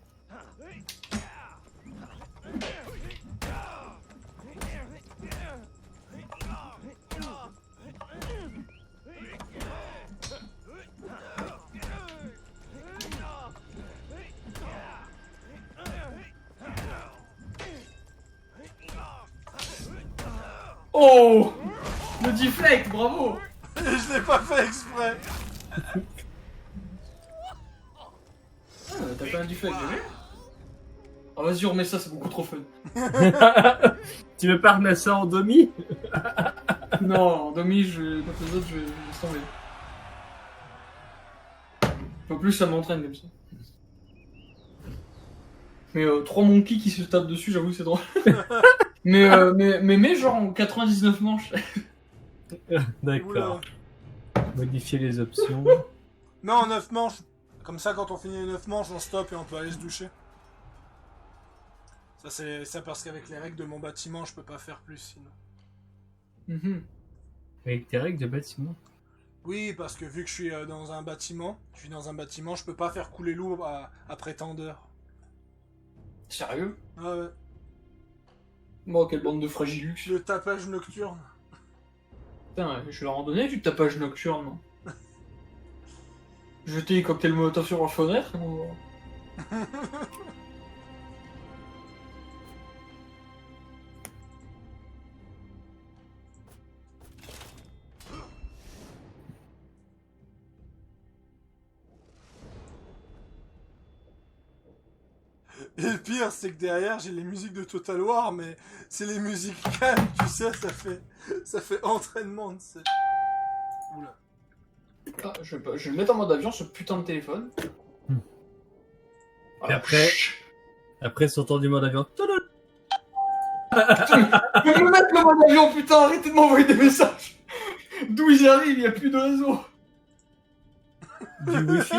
Speaker 4: Oh! Le deflect, bravo!
Speaker 2: Je l'ai pas fait exprès.
Speaker 4: T'as pas un deflect, j'ai vu? Ah vas-y, remets ça, c'est beaucoup trop fun.
Speaker 1: Tu veux pas remettre ça en demi?
Speaker 4: Non, en demi, quand les autres, je laisse tomber. En plus, ça m'entraîne comme ça. Mais 3 monkeys qui se tapent dessus, j'avoue que c'est drôle. mais genre en 99 manches.
Speaker 1: D'accord. Modifier les options.
Speaker 2: Non, 9 manches. Comme ça, quand on finit les 9 manches, on stoppe et on peut aller se doucher. Ça, c'est ça parce qu'avec les règles de mon bâtiment, je peux pas faire plus sinon.
Speaker 4: Mhm.
Speaker 1: Avec tes règles de bâtiment.
Speaker 2: Oui, parce que vu que je suis dans un bâtiment, je peux pas faire couler l'eau après tant d'heures.
Speaker 4: Sérieux?
Speaker 2: Ah ouais.
Speaker 4: Bon, quelle bande de fragilux.
Speaker 2: Le tapage nocturne.
Speaker 4: Putain, je vais en donner du tapage nocturne, non? Jeter les cocktails Molotov sur la fenêtre ou...
Speaker 2: Et le pire, c'est que derrière, j'ai les musiques de Total War, mais c'est les musiques calmes, tu sais, ça fait entraînement, tu sais. Oula.
Speaker 4: Ah, je vais le mettre en mode avion, ce putain de téléphone.
Speaker 1: Et après, sortant du mode avion.
Speaker 4: Je vais me mettre le mode avion, putain, arrêtez de m'envoyer des messages. D'où ils arrivent, il y a plus de réseau.
Speaker 1: Du wifi.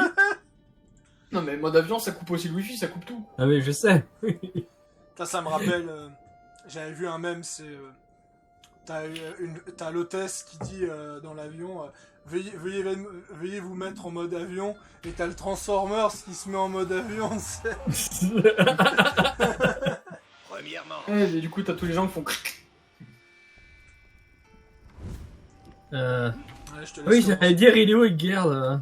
Speaker 4: Non mais mode avion, ça coupe aussi le wifi, ça coupe tout.
Speaker 1: Ah mais je sais.
Speaker 2: Ça me rappelle, j'avais vu un mème, c'est... T'as l'hôtesse qui dit dans l'avion veuillez vous mettre en mode avion, et t'as le Transformers qui se met en mode avion, tu sais.
Speaker 3: Premièrement,
Speaker 4: Et du coup, t'as tous les gens qui font...
Speaker 2: Ouais, je te laisse
Speaker 1: Oui,
Speaker 2: commencer.
Speaker 1: j'allais dire, il est où Gerd?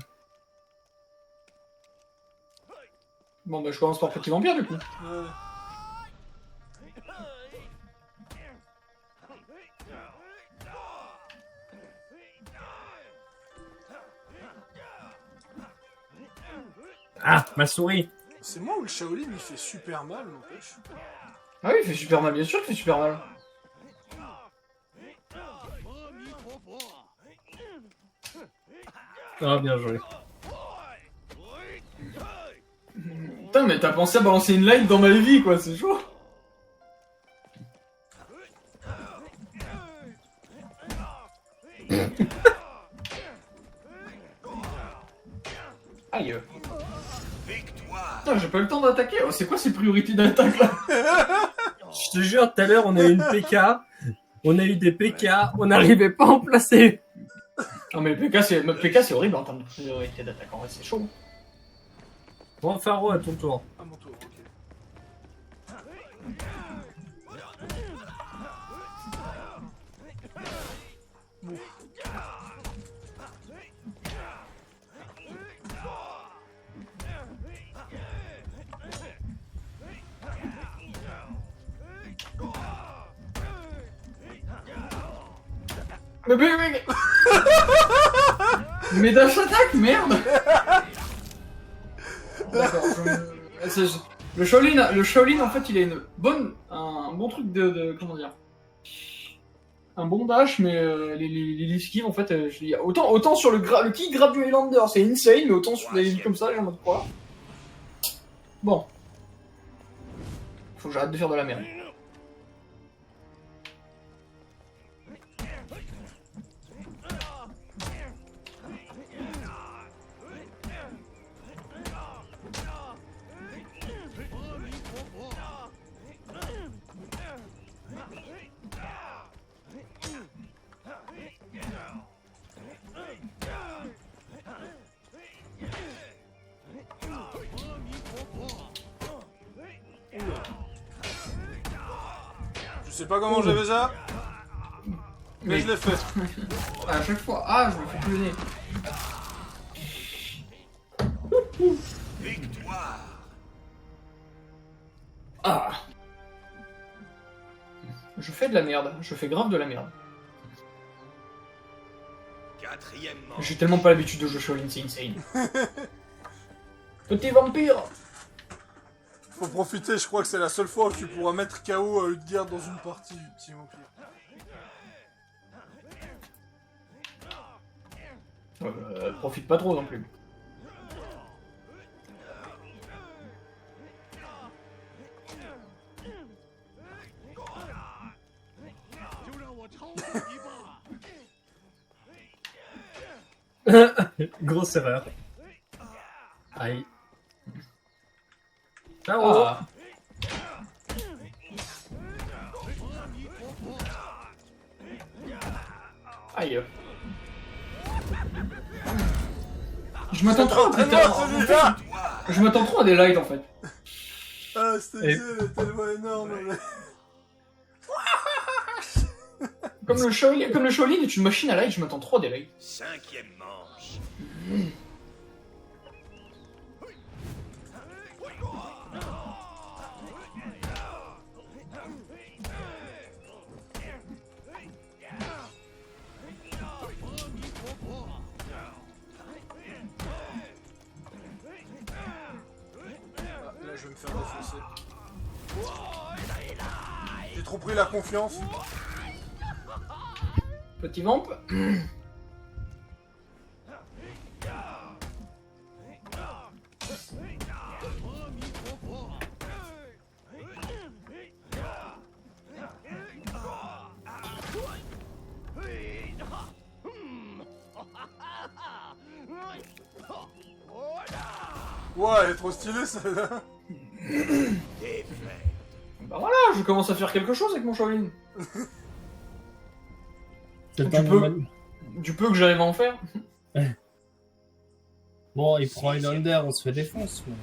Speaker 4: Bon bah je commence par Petit Vampire du coup.
Speaker 2: Ouais.
Speaker 1: Ah, ma souris.
Speaker 2: C'est moi où le Shaolin il fait super mal, n'empêche.
Speaker 4: Ah oui, il fait super mal, bien sûr qu'il fait super mal.
Speaker 1: Ah, bien joué.
Speaker 4: Putain mais t'as pensé à balancer une light dans ma vie quoi, c'est chaud. Aïe.
Speaker 3: victoire.
Speaker 4: Putain, j'ai pas eu le temps d'attaquer. Oh, c'est quoi ces priorités d'attaque là?
Speaker 1: Je te jure, tout à l'heure, on a eu une PK. On a eu des PK. On n'arrivait pas à en placer.
Speaker 4: Non mais PK c'est horrible en termes de priorité d'attaque, en vrai c'est chaud.
Speaker 1: Bon, Faro, à ton tour.
Speaker 2: À mon tour, ok. Bon.
Speaker 4: Mais mais dash attaque, merde. D'accord, le Shaolin en fait il a un bon truc comment dire, un bon dash, mais les esquives en fait, autant sur le kick grab du Highlander c'est insane, mais autant sur les esquives comme ça j'ai en mode quoi. Bon, faut que j'arrête de faire de la merde.
Speaker 2: Je sais pas comment j'avais ça, mais je l'ai fait.
Speaker 4: À chaque fois, je me fais plus le nez.
Speaker 3: Victoire.
Speaker 4: Ah. Je fais de la merde, je fais grave de la merde.
Speaker 3: Quatrièmement,
Speaker 4: J'ai tellement pas l'habitude de jouer Shaolin, c'est insane. Petit vampire.
Speaker 2: Faut profiter, je crois que c'est la seule fois où tu pourras mettre KO une guerre dans une partie, petit vampire.
Speaker 4: Profite pas trop non plus.
Speaker 1: Grosse erreur. Aïe. Ciao.
Speaker 4: Ah. Aïe. Je m'attends trop à
Speaker 2: celui-là.
Speaker 4: Je m'attends trop à des lights en fait.
Speaker 2: Ah, cette
Speaker 1: Et-
Speaker 2: idée, elle est tellement énorme. Mais...
Speaker 4: Comme le Shaolin est une machine à light, je m'attends trop à des lights.
Speaker 3: 5e manche.
Speaker 2: Ah, là, je vais me faire défoncer. J'ai trop pris la confiance.
Speaker 4: Petit vamp.
Speaker 2: Ouais, elle est trop stylée, celle-là.
Speaker 4: Bah voilà, je commence à faire quelque chose avec mon Shaolin.
Speaker 1: C'est
Speaker 4: Tu
Speaker 1: pas
Speaker 4: peux-
Speaker 1: normal.
Speaker 4: Du peu que j'arrive à en faire.
Speaker 1: Bon, il prend une under, on se fait défonce. Mais...